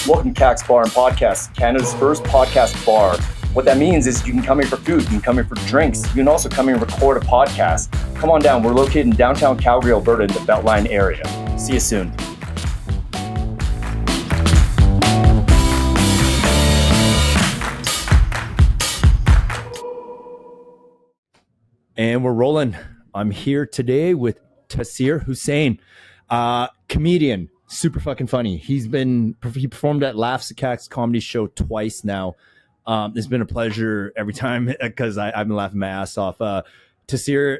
Welcome to Kaks Bar and Podcast, Canada's first podcast bar. What that means is you can come here for food, you can come here for drinks, you can also come here and record a podcast. Come on down, we're located in downtown Calgary, Alberta in the Beltline area. See you soon. And we're rolling. I'm here today with Tehseer Hussain, comedian, super fucking funny. He performed at Laughs at Kaks comedy show twice now. It's been a pleasure every time because I've been laughing my ass off. Tehseer,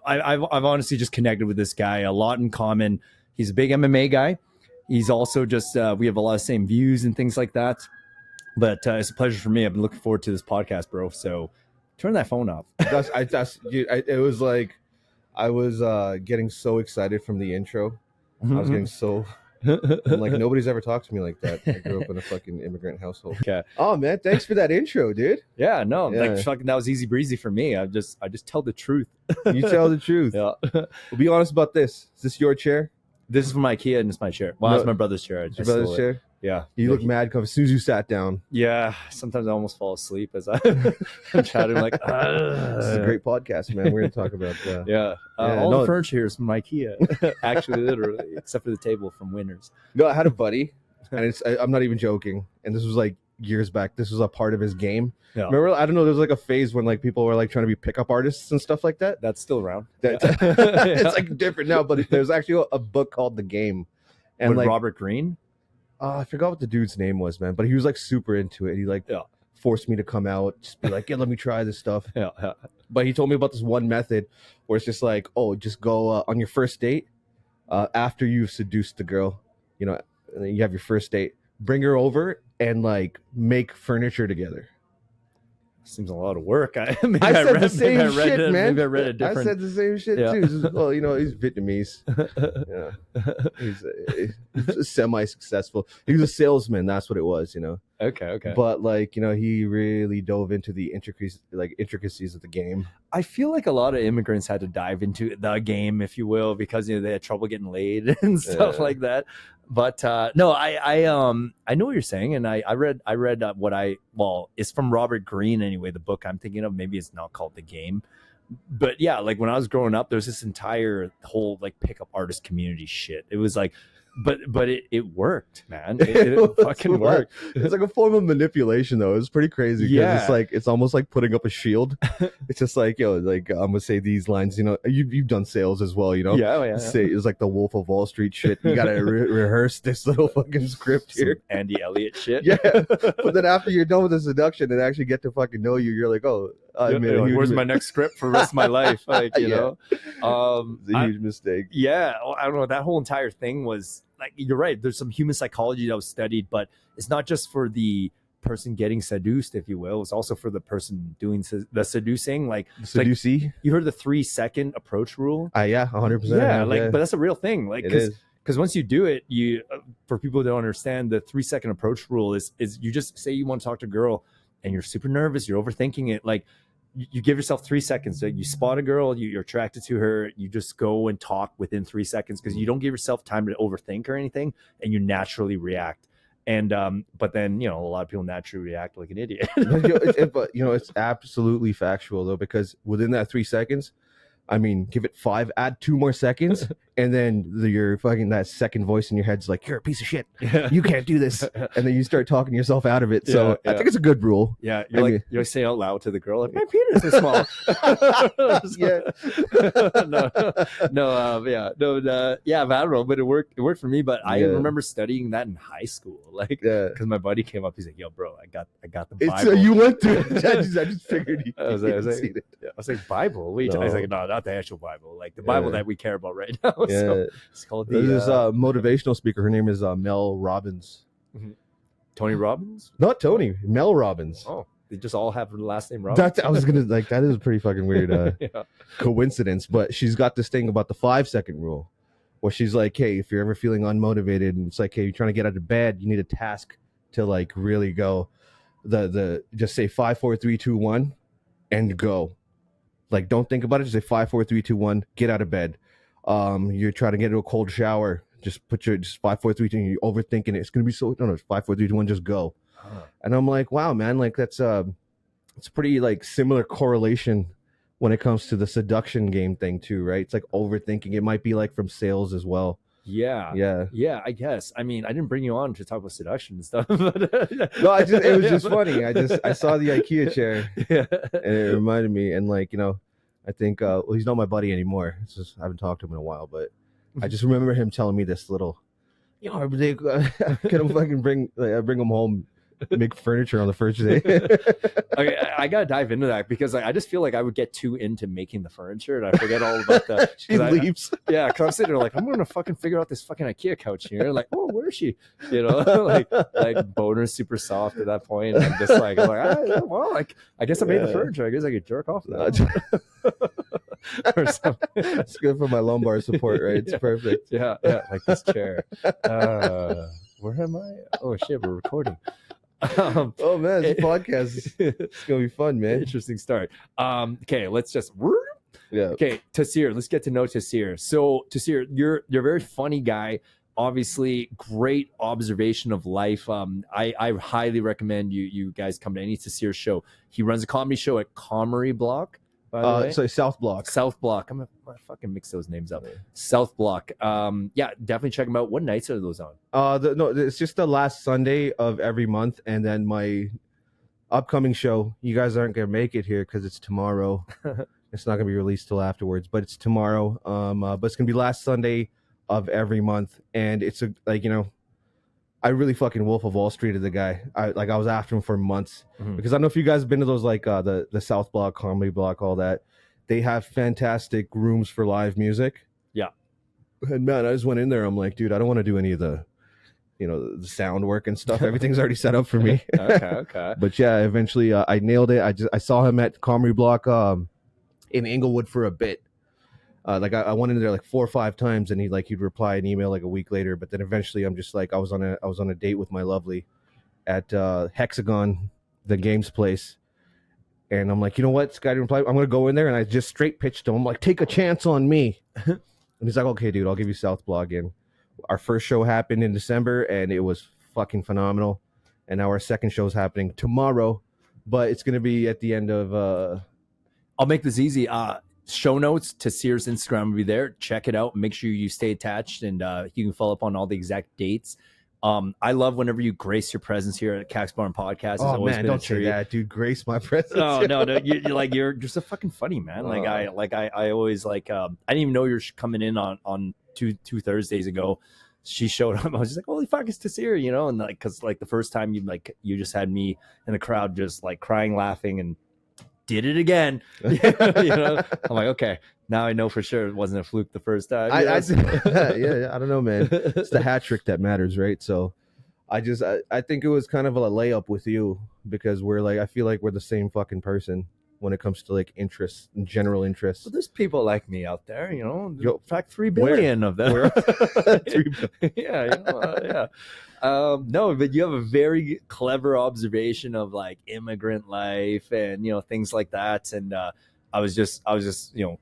I've honestly just connected with this guy a lot in common. He's a big MMA guy. He's also just we have a lot of same views and things like that. But it's a pleasure for me. I've been looking forward to this podcast, bro. So turn that phone off. It was like I was getting so excited from the intro. I was getting so like nobody's ever talked to me like that. I grew up in a fucking immigrant household. Okay. Oh man, thanks for that intro, dude. Yeah, no, like fucking that was easy breezy for me. I just tell the truth. You tell the truth. Yeah. Well, be honest about this. Is this your chair? This is from IKEA and it's my chair. Well, it's my brother's chair. Your brother's chair? Yeah. You look mad as soon as you sat down. Yeah. Sometimes I almost fall asleep as I'm chatting like, This is a great podcast, man. We're going to talk about all the furniture here is from IKEA. Actually, literally, except for the table from Winners. No, I had a buddy, and I'm not even joking. And this was like years back. This was a part of his game. Yeah. Remember, I don't know, there was like a phase when like people were like trying to be pickup artists and stuff like that. That's still around. It's like different now, but there's actually a book called The Game. And like Robert Greene? I forgot what the dude's name was, man, but he was like super into it. He forced me to come out, just be like, yeah, let me try this stuff. Yeah. But he told me about this one method where it's just like, just go on your first date after you've seduced the girl, and then you have your first date, bring her over and like make furniture together. Seems a lot of work. I said the same shit, man. Maybe I read it different. I said the same shit too. Well, he's Vietnamese. He's semi-successful. He was a salesman. That's what it was, Okay. But like, he really dove into the intricacies of the game. I feel like a lot of immigrants had to dive into the game, if you will, because they had trouble getting laid and stuff like that. But no, I know what you're saying, and I read it's from Robert Greene anyway. The book I'm thinking of, maybe it's not called The Game, but yeah, like when I was growing up, there's this entire whole like pickup artist community shit. It was like, but it worked, man. It fucking worked. It's like a form of manipulation, though. It's pretty crazy. Yeah, it's almost like putting up a shield. It's just like, I'm gonna say these lines. You've done sales as well. Yeah. Say it's like the Wolf of Wall Street shit. You gotta rehearse this little fucking script here. Some Andy Elliott shit. Yeah, but then after you're done with the seduction and actually get to fucking know you, you're like, where's my next script for the rest of my life? Like, it's a huge mistake. Yeah, I don't know. That whole entire thing was like, you're right. There's some human psychology that was studied, but it's not just for the person getting seduced, if you will. It's also for the person doing the seducing. Like, seducee. You heard the 3-second approach rule? Yeah, 100%. Yeah, but that's a real thing. Like, because once you do it, for people who don't understand, the 3-second approach rule is you just say you want to talk to a girl and you're super nervous, you're overthinking it. Like, you give yourself 3 seconds. Like, you spot a girl, you're attracted to her, you just go and talk within 3 seconds because you don't give yourself time to overthink or anything, and you naturally react. And but then a lot of people naturally react like an idiot. But it's absolutely factual though, because within that 3 seconds, I mean, give it 5, add 2 more seconds, and then your fucking that second voice in your head's like, you're a piece of shit. You can't do this. And then you start talking yourself out of it. So I think it's a good rule. Yeah. You're saying out loud to the girl, like, my penis is small. I don't know, but it worked for me. But I remember studying that in high school, like, because my buddy came up, he's like, yo, bro, I got the Bible. You went through it. I just figured I was like, Bible? Wait, I was like, no, not the actual Bible, like the Bible that we care about right now. So it's called There's a motivational speaker. Her name is Mel Robbins. Mm-hmm. Tony Robbins? Not Tony. Mel Robbins. Oh, they just all have the last name Robbins. I was gonna that is a pretty fucking weird coincidence. But she's got this thing about the 5-second rule, where she's like, hey, if you're ever feeling unmotivated and it's like, hey, you're trying to get out of bed, you need a task to like really go. The just say 5, 4, 3, 2, 1, and go. Like, don't think about it. Just say 5, 4, 3, 2, 1. Get out of bed. You're trying to get into a cold shower. just put your just 5, 4, 3, 2. You're overthinking it. It's gonna be so no, it's 5, 4, 3, 2, 1. Just go. And I'm like, wow, man, like it's pretty like similar correlation when it comes to the seduction game thing too, right? It's like overthinking. It might be like from sales as well. Yeah, I guess. I mean, I didn't bring you on to talk about seduction and stuff, but no, it was just funny. I saw the IKEA chair, and it reminded me. And like, I think well, he's not my buddy anymore. It's just I haven't talked to him in a while, but I just remember him telling me this little, can I fucking bring him home. Make furniture on the first day. Okay, I gotta dive into that because I just feel like I would get too into making the furniture and I forget all about the. She leaves. Because I'm sitting there like I'm gonna fucking figure out this fucking IKEA couch here. Like, oh, where is she? Like boner's super soft at that point. And I'm just like, I guess I made the furniture. I guess I could jerk off now. Or something. It's good for my lumbar support, right? It's perfect. Yeah, like this chair. Where am I? Oh shit, we're recording. Oh man, this podcast it's gonna be fun, man. Interesting start. Okay, let's just yeah. Okay, Tehseer, let's get to know Tehseer. So Tehseer, you're a very funny guy. Obviously, great observation of life. I highly recommend you guys come to any Tehseer show. He runs a comedy show at Comedy Block. So South Block. I'm gonna fucking mix those names up. South Block. Yeah, definitely check them out. What nights are those on? No, it's just the last Sunday of every month, and then my upcoming show. You guys aren't gonna make it here because it's tomorrow. It's not gonna be released till afterwards, but it's tomorrow. But it's gonna be last Sunday of every month, and it's I really fucking Wolf of Wall Street of the guy. I was after him for months because I don't know if you guys have been to those like the South Block, Comedy Block, all that. They have fantastic rooms for live music. Yeah. And man, I just went in there. I'm like, dude, I don't want to do any of the, the sound work and stuff. Everything's already set up for me. Okay. But yeah, eventually I nailed it. I saw him at Comedy Block in Inglewood for a bit. I went in there like 4 or 5 times, and he'd reply an email like a week later. But then eventually, I'm just like I was on a date with my lovely at Hexagon, the games place, and I'm like, you know what, this guy didn't reply. I'm gonna go in there, and I just straight pitched to him like, take a chance on me. And he's like, okay, dude, I'll give you South Block in. Our first show happened in December, and it was fucking phenomenal. And now our second show is happening tomorrow, but it's gonna be at the end of. I'll make this easy. Show notes, Tehseer's Instagram will be there. Check it out. Make sure you stay attached, and you can follow up on all the exact dates. I love whenever you grace your presence here at Kaks Bar and Podcast. It's always man, been don't say that, dude. Grace my presence. No. You're just a fucking funny man. I always I didn't even know you're coming in on two Thursdays ago. She showed up. I was just like, holy fuck, it's Tehseer, and because the first time you just had me in the crowd just like crying, laughing, and did it again. I'm like, okay, now I know for sure it wasn't a fluke the first time. I don't know, man. It's the hat trick that matters, right? So I think it was kind of a layup with you because I feel like we're the same fucking person when it comes to like interests and general interests. Well, there's people like me out there, in fact, 3 billion of them. 3 billion. Yeah. No, but you have a very clever observation of like immigrant life and things like that. And I was just talking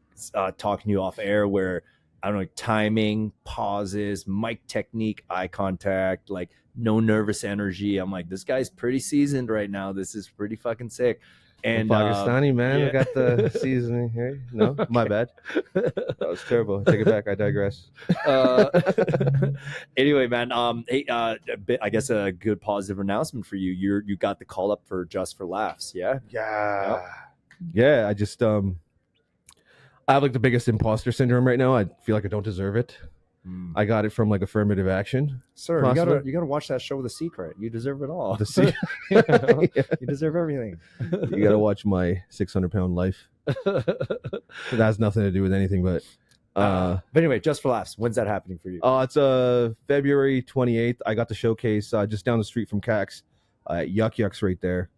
to you off air where I don't know, timing, pauses, mic technique, eye contact, like no nervous energy. I'm like, this guy's pretty seasoned right now. This is pretty fucking sick. And Pakistani man, I got the seasoning here. No, my bad. That was terrible. Take it back. I digress. Anyway, man. Hey, I guess a good positive announcement for you. You got the call up for Just for Laughs. Yeah. Yeah. I just I have like the biggest imposter syndrome right now. I feel like I don't deserve it. I got it from like affirmative action. Sir, you gotta watch that show The Secret. You deserve it all. The Secret. You deserve everything. You gotta watch my 600-pound life. That has nothing to do with anything, but anyway, Just for Laughs. When's that happening for you? It's February 28th. I got the showcase just down the street from Kaks, Yuck's right there.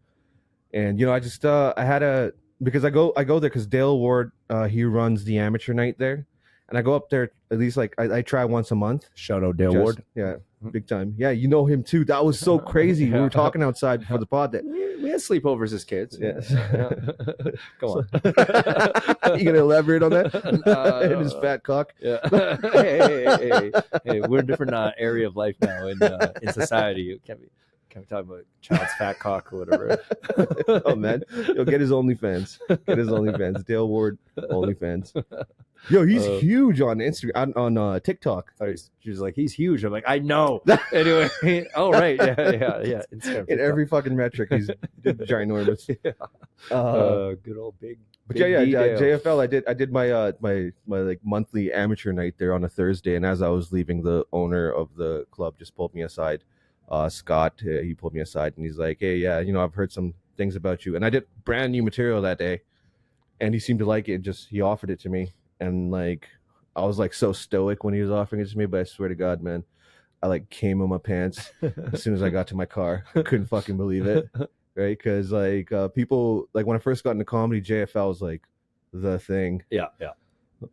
And I just I had because I go there because Dale Ward he runs the amateur night there. and I go up there at least like I try once a month. Shout out Dale Ward. Yeah, big time. Yeah, you know him too. That was so crazy. We were talking outside before the pod. That We had sleepovers as kids. Yes. Yeah. Go on. You gonna elaborate on that? And his fat cock. Yeah. Hey, we're a different area of life now in society. You can't be talking about child's fat cock or whatever. Oh man, you'll get his OnlyFans. Dale Ward OnlyFans. Yo, he's huge on Instagram, on TikTok. She was like, he's huge. I'm like, I know. Anyway, oh right, yeah. Instagram, in every fucking metric, he's ginormous. Yeah. Good old big. But JFL. I did my my like monthly amateur night there on a Thursday, and as I was leaving, the owner of the club just pulled me aside. Scott, he pulled me aside and he's like, hey, yeah, I've heard some things about you, and I did brand new material that day, and he seemed to like it. He offered it to me. And like, I was like so stoic when he was offering it to me, but I swear to God, man, I like came in my pants as soon as I got to my car. I couldn't fucking believe it, right? Because like people, like when I first got into comedy, JFL was like the thing. Yeah.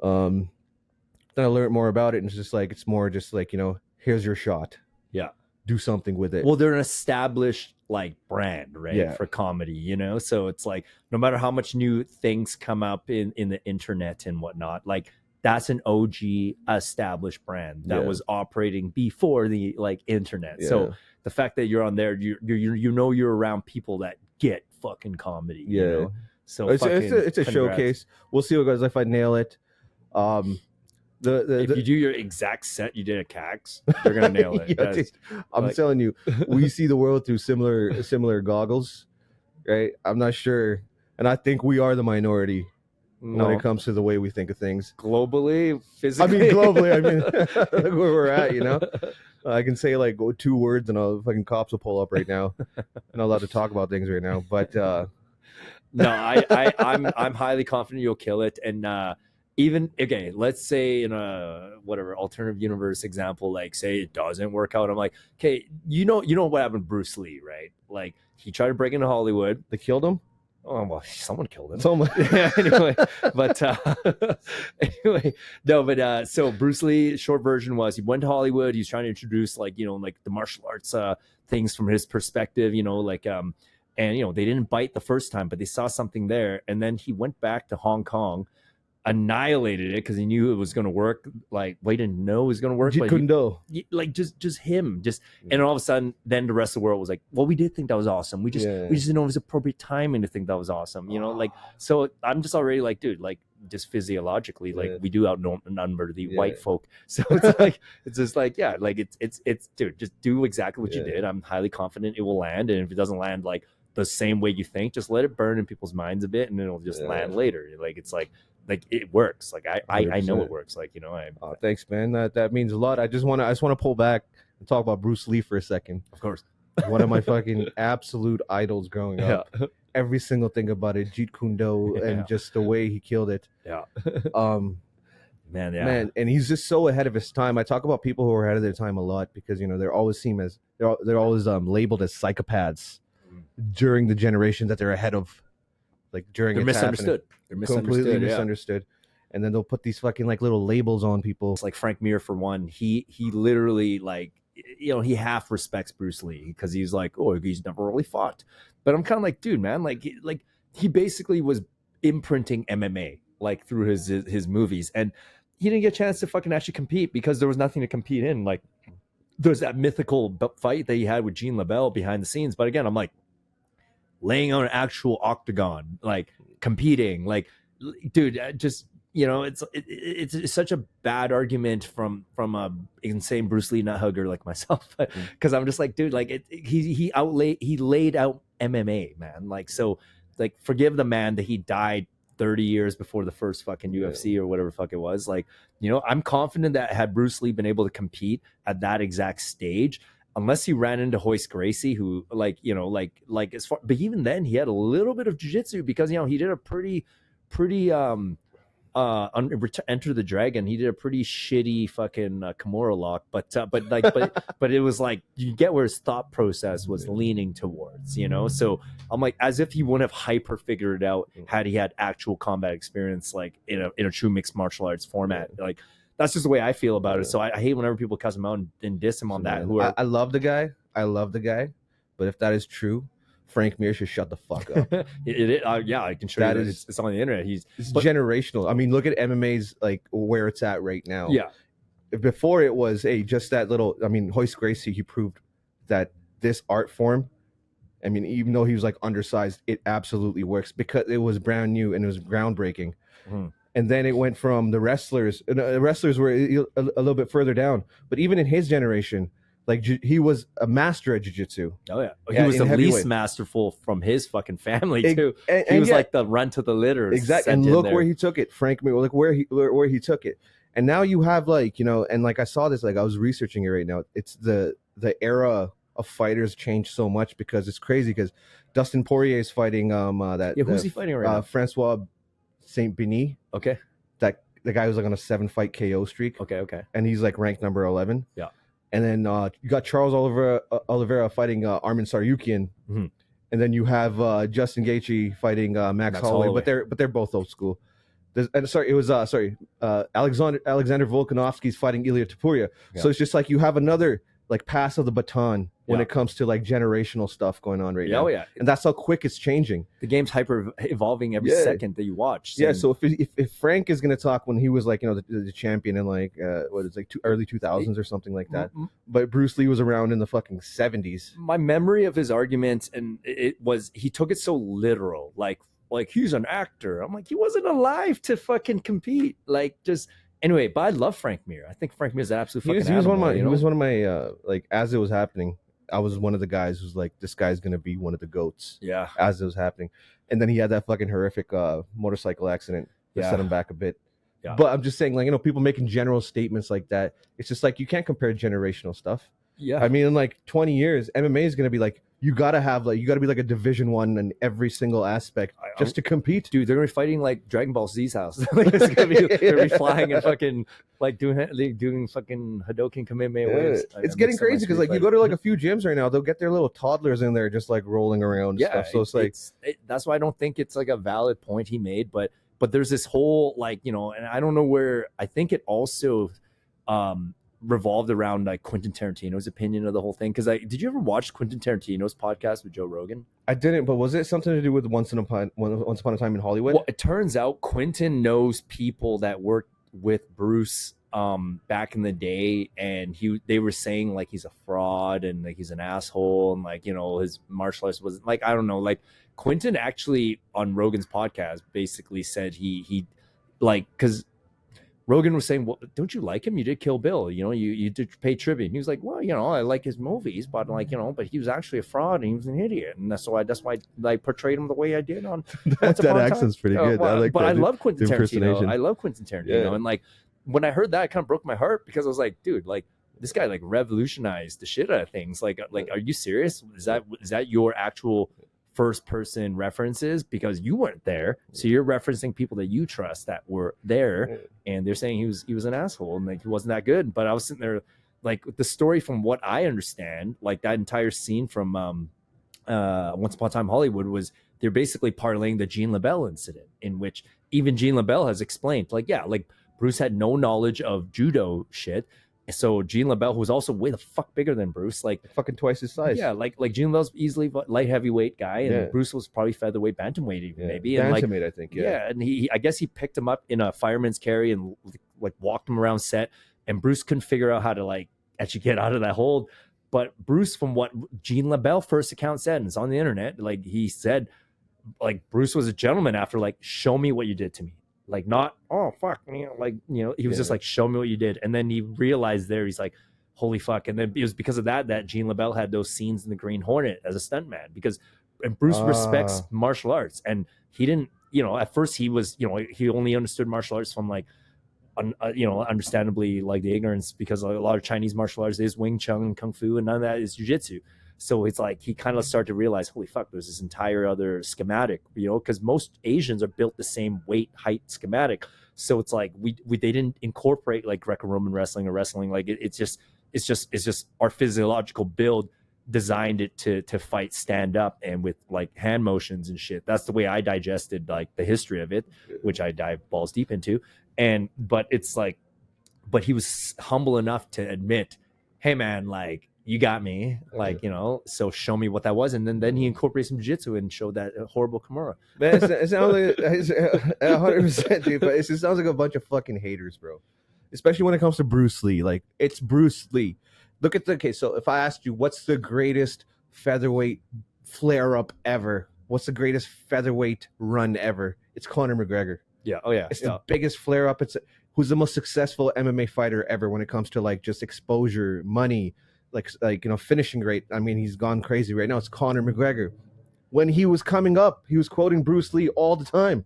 Then I learned more about it, and it's more just like here's your shot. Yeah. Do something with it. Well, they're an established like brand, right? Yeah. For comedy, so it's like no matter how much new things come up in the internet and whatnot, like that's an OG established brand that was operating before the like internet. Yeah. So the fact that you're on there, you're around people that get fucking comedy. So it's a showcase. We'll see what goes. If I nail it, if you do your exact set you did at Kaks, you're gonna nail it. Yeah, I'm telling you, we see the world through similar goggles, right? I'm not sure, and I think we are the minority when it comes to the way we think of things. Globally, physically. I mean, look where we're at. I can say like 2 words and all fucking cops will pull up right now. I'm not allowed to talk about things right now, but no, I'm highly confident you'll kill it. And even okay, let's say in a whatever alternative universe example, like say it doesn't work out. I'm like, okay, you know what happened to Bruce Lee, right? Like he tried to break into Hollywood. They killed him. Oh well, someone killed him. Yeah, anyway, so Bruce Lee, short version was he went to Hollywood. He's trying to introduce like the martial arts things from his perspective. And they didn't bite the first time, but they saw something there, and then he went back to Hong Kong, annihilated it because he knew it was going to work. Like, he didn't know it was going to work. Jeet Kune Do. Just him. And all of a sudden, then the rest of the world was like, well, we did think that was awesome. We just didn't know it was appropriate timing to think that was awesome. So I'm just already like, dude, like just physiologically, like we do outnumber the white folk. So it's like, it's just like, yeah, like it's dude, just do exactly what you did. I'm highly confident it will land. And if it doesn't land like the same way you think, just let it burn in people's minds a bit and then it'll just land later. Like, it's like it works. Like I know it works. Like, thanks, man. That means a lot. I just want to pull back and talk about Bruce Lee for a second. Of course. One of my fucking absolute idols growing up. Yeah. Every single thing about it, Jeet Kune Do, and just the way he killed it. Yeah. Man, and he's just so ahead of his time. I talk about people who are ahead of their time a lot because they're always seen as they're always labeled as psychopaths during the generation that they're ahead of. Like during they're misunderstood. They're completely misunderstood. And then they'll put these fucking like little labels on people. It's like Frank Mir, for one. He literally like he half respects Bruce Lee because he's like, oh, he's never really fought. But I'm kind of like, dude, man, like he basically was imprinting MMA like through his movies, and he didn't get a chance to fucking actually compete because there was nothing to compete in. Like there's that mythical fight that he had with Gene LaBelle behind the scenes. But again, I'm like, laying on an actual octagon, like competing, like, dude, just it's such a bad argument from a insane Bruce Lee nut hugger like myself, because I'm just like, dude, like he laid out MMA, man. Like, so like forgive the man that he died 30 years before the first fucking UFC or whatever fuck it was. Like, I'm confident that had Bruce Lee been able to compete at that exact stage, unless he ran into Hoist Gracie, who like as far, but even then he had a little bit of jiu-jitsu because he did a pretty Enter the Dragon, he did a pretty shitty fucking Kimura lock, but it was like you get where his thought process was leaning towards, you know. So I'm like, as if he wouldn't have hyper figured it out had he had actual combat experience, like in a true mixed martial arts format. Like that's just the way I feel about it. So I hate whenever people cuss him out and diss him on that. I love the guy, but if that is true, Frank Mir should shut the fuck up. Yeah, I can show you that. It's on the internet. It's generational. I mean, look at MMA's like where it's at right now. Yeah. Before it was just that little. I mean, Royce Gracie, he proved that this art form. I mean, even though he was like undersized, it absolutely works because it was brand new and it was groundbreaking. Mm. And then it went from the wrestlers. The wrestlers were a little bit further down, but even in his generation. Like he was a master at jiu-jitsu. Oh yeah, he was the least masterful from his fucking family too. He was like the runt of the litter. Exactly, and look where he took it, Frank Mir. Look where he took it. And now you have like, you know, and like I saw this, like I was researching it right now. It's the era of fighters changed so much because it's crazy because Dustin Poirier is fighting who's he fighting right now? Francois Saint Denis. Okay, that the guy who's like on a 7-fight KO streak. Okay, and he's like ranked number 11. Yeah. And then you got Charles Oliveira fighting Armin Saryukian, and then you have Justin Gaethje fighting Max Holloway. But they're both old school. Alexander Volkanovski's fighting Ilya Topuria. Yeah. So it's just like you have another like pass of the baton when it comes to like generational stuff going on right now. Oh yeah, and that's how quick it's changing. The game's hyper evolving every second that you watch. Yeah, so if Frank is going to talk when he was like, you know, the champion in like early 2000s or something like that, but Bruce Lee was around in the fucking 70s. My memory of his argument, and it was he took it so literal, like he's an actor. I'm like, he wasn't alive to fucking compete. Like just. Anyway, but I love Frank Mir. I think Frank Mir is an absolute fucking animal. He was one of my like as it was happening. I was one of the guys who's like, this guy's gonna be one of the GOATs. Yeah. As it was happening, and then he had that fucking horrific motorcycle accident that set him back a bit. Yeah. But I'm just saying, like, you know, people making general statements like that. It's just like you can't compare generational stuff. Yeah. I mean, in like 20 years, MMA is gonna be like. You gotta be like a Division I in every single aspect just to compete, dude. They're gonna be fighting like Dragon Ball Z's house. It's gonna be, they're gonna be flying and fucking like doing fucking Hadoken Kamehameha waves. It's getting crazy because like you go to like a few gyms right now, they'll get their little toddlers in there just like rolling around. And stuff. So it's like that's why I don't think it's like a valid point he made. But there's this whole like, you know, and I don't know where. I think it also revolved around like Quentin Tarantino's opinion of the whole thing. Because did you ever watch Quentin Tarantino's podcast with Joe Rogan? I didn't, but was it something to do with Once Upon a Time in Hollywood? Well, it turns out Quentin knows people that worked with Bruce back in the day, and they were saying like he's a fraud and like he's an asshole, and like, you know, his martial arts was like, I don't know, like Quentin actually on Rogan's podcast basically said he like, because Rogan was saying, well, don't you like him? You did Kill Bill. You know, you did pay tribute. And he was like, well, you know, I like his movies, but like, you know, but he was actually a fraud and he was an idiot. And that's why I portrayed him the way I did on that accent's pretty good. I love Quentin Tarantino. I love Quentin Tarantino. And like, when I heard that, it kind of broke my heart because I was like, dude, like this guy like revolutionized the shit out of things. Like, are you serious? Is that your actual first person references? Because you weren't there, so you're referencing people that you trust that were there, and they're saying he was an asshole and like he wasn't that good. But I was sitting there like the story from what I understand, like that entire scene from Once Upon a Time Hollywood was they're basically parlaying the Jean LaBelle incident, in which even Jean LaBelle has explained like, yeah, like Bruce had no knowledge of judo shit. So Jean LaBelle, who was also way the fuck bigger than Bruce, like fucking twice his size. Yeah, like Jean LaBelle's easily light heavyweight guy, and Bruce was probably featherweight, bantamweight, even maybe. And bantamweight, I think. Yeah, and I guess he picked him up in a fireman's carry and like walked him around set, and Bruce couldn't figure out how to like actually get out of that hold. But Bruce, from what Jean LaBelle first account said, and it's on the internet, like he said, like Bruce was a gentleman after like, show me what you did to me. Like not, oh fuck, you know, like, you know, he was just like, show me what you did. And then he realized there, he's like, holy fuck. And then it was because of that Jean LaBelle had those scenes in the Green Hornet as a stuntman, because and Bruce respects martial arts, and he didn't, you know, at first he was, you know, he only understood martial arts from like, you know, understandably like the ignorance, because a lot of Chinese martial arts is Wing Chun and Kung Fu, and none of that is jiu-jitsu. So it's like he kind of started to realize, holy fuck, there's this entire other schematic, you know, because most Asians are built the same weight, height schematic. So it's like we they didn't incorporate like Greco-Roman wrestling or wrestling. Like it's just our physiological build designed it to fight stand up and with like hand motions and shit. That's the way I digested like the history of it, which I dive balls deep into. But he was humble enough to admit, hey man, like you got me, like, you know, so show me what that was. And then he incorporated some jiu-jitsu and showed that horrible Kimura. Man, it sounds like 100%, dude, but it sounds like a bunch of fucking haters, bro. Especially when it comes to Bruce Lee. Like, it's Bruce Lee. Look at so if I asked you, what's the greatest featherweight flare-up ever? What's the greatest featherweight run ever? It's Conor McGregor. Yeah. Oh, yeah. It's the biggest flare-up. Who's the most successful MMA fighter ever when it comes to, like, just exposure, money, like you know, finishing rate. I mean, he's gone crazy right now. It's Conor McGregor. When he was coming up, he was quoting Bruce Lee all the time.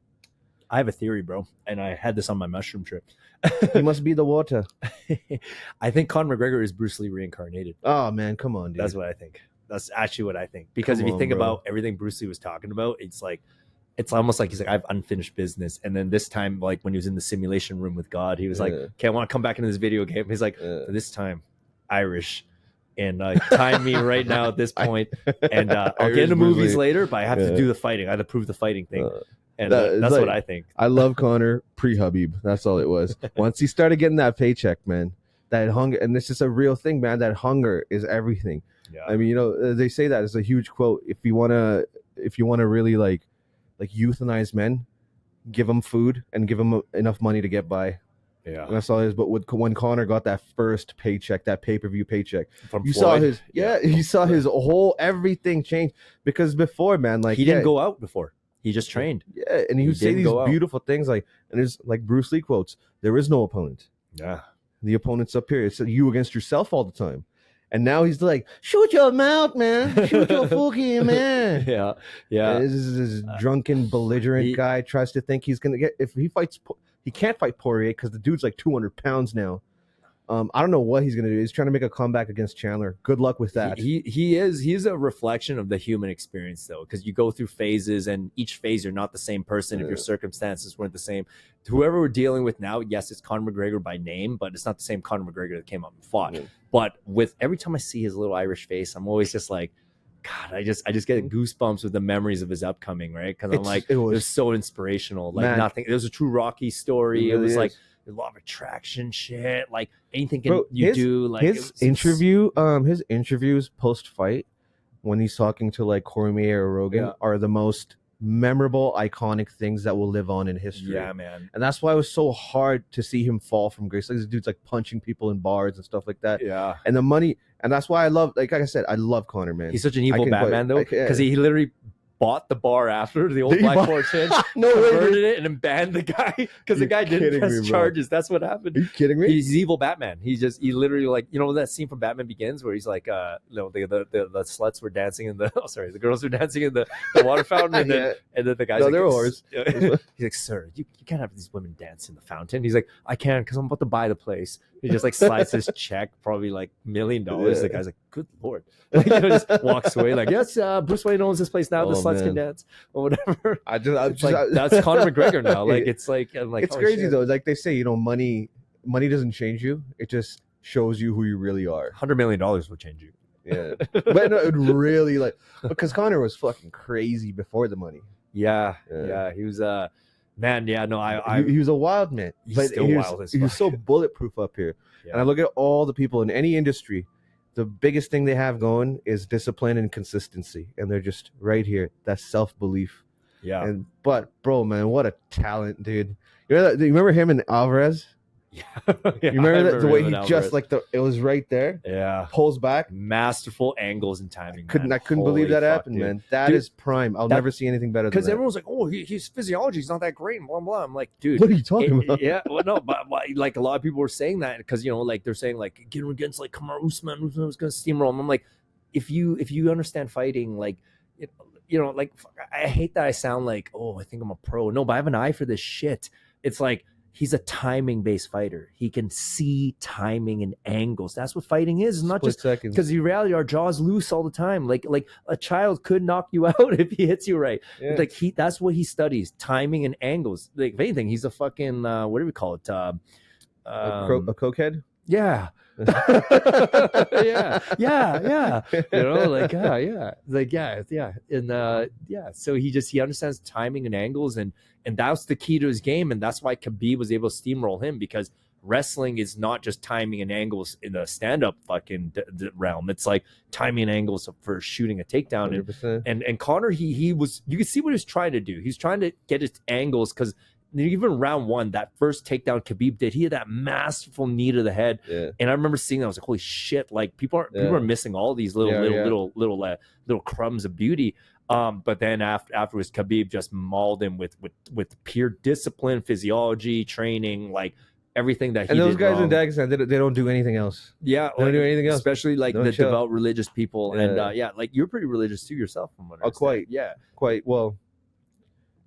I have a theory, bro, and I had this on my mushroom trip. He must be the water. I think Conor McGregor is Bruce Lee reincarnated. Oh, man, come on, dude. That's what I think. That's actually what I think. Because if you think about everything Bruce Lee was talking about, it's like, it's almost like he's like, I have unfinished business. And then this time, like when he was in the simulation room with God, he was like, okay, I want to come back into this video game. He's like, this time, Irish. And time me right now at this point. And I'll get into movies later, but I have to do the fighting. I have to prove the fighting thing. And that's like, what I think. I love Conor pre-Habib. That's all it was. Once he started getting that paycheck, man, that hunger, and this is a real thing, man, that hunger is everything. Yeah. I mean, you know, they say that it's a huge quote. If you want to really like euthanize men, give them food and give them enough money to get by. Yeah, and that's all it is. But when Conor got that first paycheck, that pay-per-view paycheck, you saw his whole everything change. Because before, man, like he didn't go out before. He just trained. Yeah, and he would say these beautiful things like, and it's like Bruce Lee quotes, there is no opponent. Yeah. The opponent's up here. It's you against yourself all the time. And now he's like, shoot your mouth, man. Shoot your fucking man. Yeah. Yeah. And this drunken, belligerent guy tries to think he's going to get, if he fights, he can't fight Poirier because the dude's like 200 pounds now. I don't know what he's going to do. He's trying to make a comeback against Chandler. Good luck with that. He's a reflection of the human experience, though, because you go through phases, and each phase you're not the same person if your circumstances weren't the same. Whoever we're dealing with now, yes, it's Conor McGregor by name, but it's not the same Conor McGregor that came up and fought. But with every time I see his little Irish face, I'm always just like, God, I just get goosebumps with the memories of his upcoming, right? Because I'm like, it was so inspirational. Like nothing. It was a true Rocky story. It was like a lot of attraction shit. Like anything you do. Like his interviews post fight when he's talking to like Cormier or Rogan are the most memorable, iconic things that will live on in history. Yeah, man. And that's why it was so hard to see him fall from grace. Like this dude's like punching people in bars and stuff like that. Yeah. And the money, and that's why I love, like I said, I love Conor, man. He's such an evil Batman, though, because he literally bought the bar after the old Black Forge Hinge, converted it, and then banned the guy because the guy didn't press charges. That's what happened. Are you kidding me? He's evil Batman. He literally, like, you know that scene from Batman Begins where he's like, you know, the sluts were dancing in the the girls were dancing in the water fountain, and then the guys they're whores. He's like, sir, you can't have these women dance in the fountain. He's like, I can because I'm about to buy the place. He just like slides his check, probably like $1 million. The guy's like, good lord. Like, you know, just walks away like, yes, Bruce Wayne owns this place now. The sluts can dance or whatever. That's Conor McGregor now. Like, it's like, I'm like, it's crazy though. Like they say, you know, money doesn't change you. It just shows you who you really are. $100 million will change you. Yeah, but no, it really like because Conor was fucking crazy before the money. Yeah. He was man. Yeah, no, he was a wild man. He's still wild as fuck. He was so bulletproof up here. Yeah. And I look at all the people in any industry. The biggest thing they have going is discipline and consistency, and they're just right here. That's self-belief. Yeah. But bro, man, what a talent, dude. You remember him and Alvarez? Yeah. You remember the way he just like it was right there. Yeah. Pulls back. Masterful angles and timing. I couldn't believe that happened, dude. Man. That is prime. I'll never see anything better than that. Because everyone's like, oh, his physiology is not that great, and blah, blah. I'm like, dude. What are you talking about? Yeah, well, no, but like a lot of people were saying that because, you know, like they're saying like, get him against like Kamaru Usman was going to steamroll him. I'm like, if you understand fighting, like, you know, like, I hate that I sound like, oh, I think I'm a pro. No, but I have an eye for this shit. It's like, he's a timing based fighter. He can see timing and angles. That's what fighting is. It's not Split just seconds. because in reality our jaw's loose all the time. Like a child could knock you out if he hits you right. Yeah. Like that's what he studies, timing and angles. Like if anything, he's a fucking what do we call it? A cokehead. Yeah. yeah. You know, like and so he understands timing and angles, and that's the key to his game, and that's why Khabib was able to steamroll him, because wrestling is not just timing and angles in the stand-up fucking realm. It's like timing and angles for shooting a takedown. 100%. And Conor, he was, you can see what he was trying to do. He's trying to get his angles, because even round one, that first takedown Khabib did, he had that masterful knee to the head. Yeah. And I remember seeing that. I was like, holy shit, like people are missing all these little crumbs of beauty. But then afterwards, Khabib just mauled him with pure discipline, physiology, training, like everything that he did. And those guys wrong. in Dagestan, they don't do anything else. Yeah, they don't do anything else, especially like the devout religious people. Yeah. And like you're pretty religious too yourself, from what I understand. Quite well.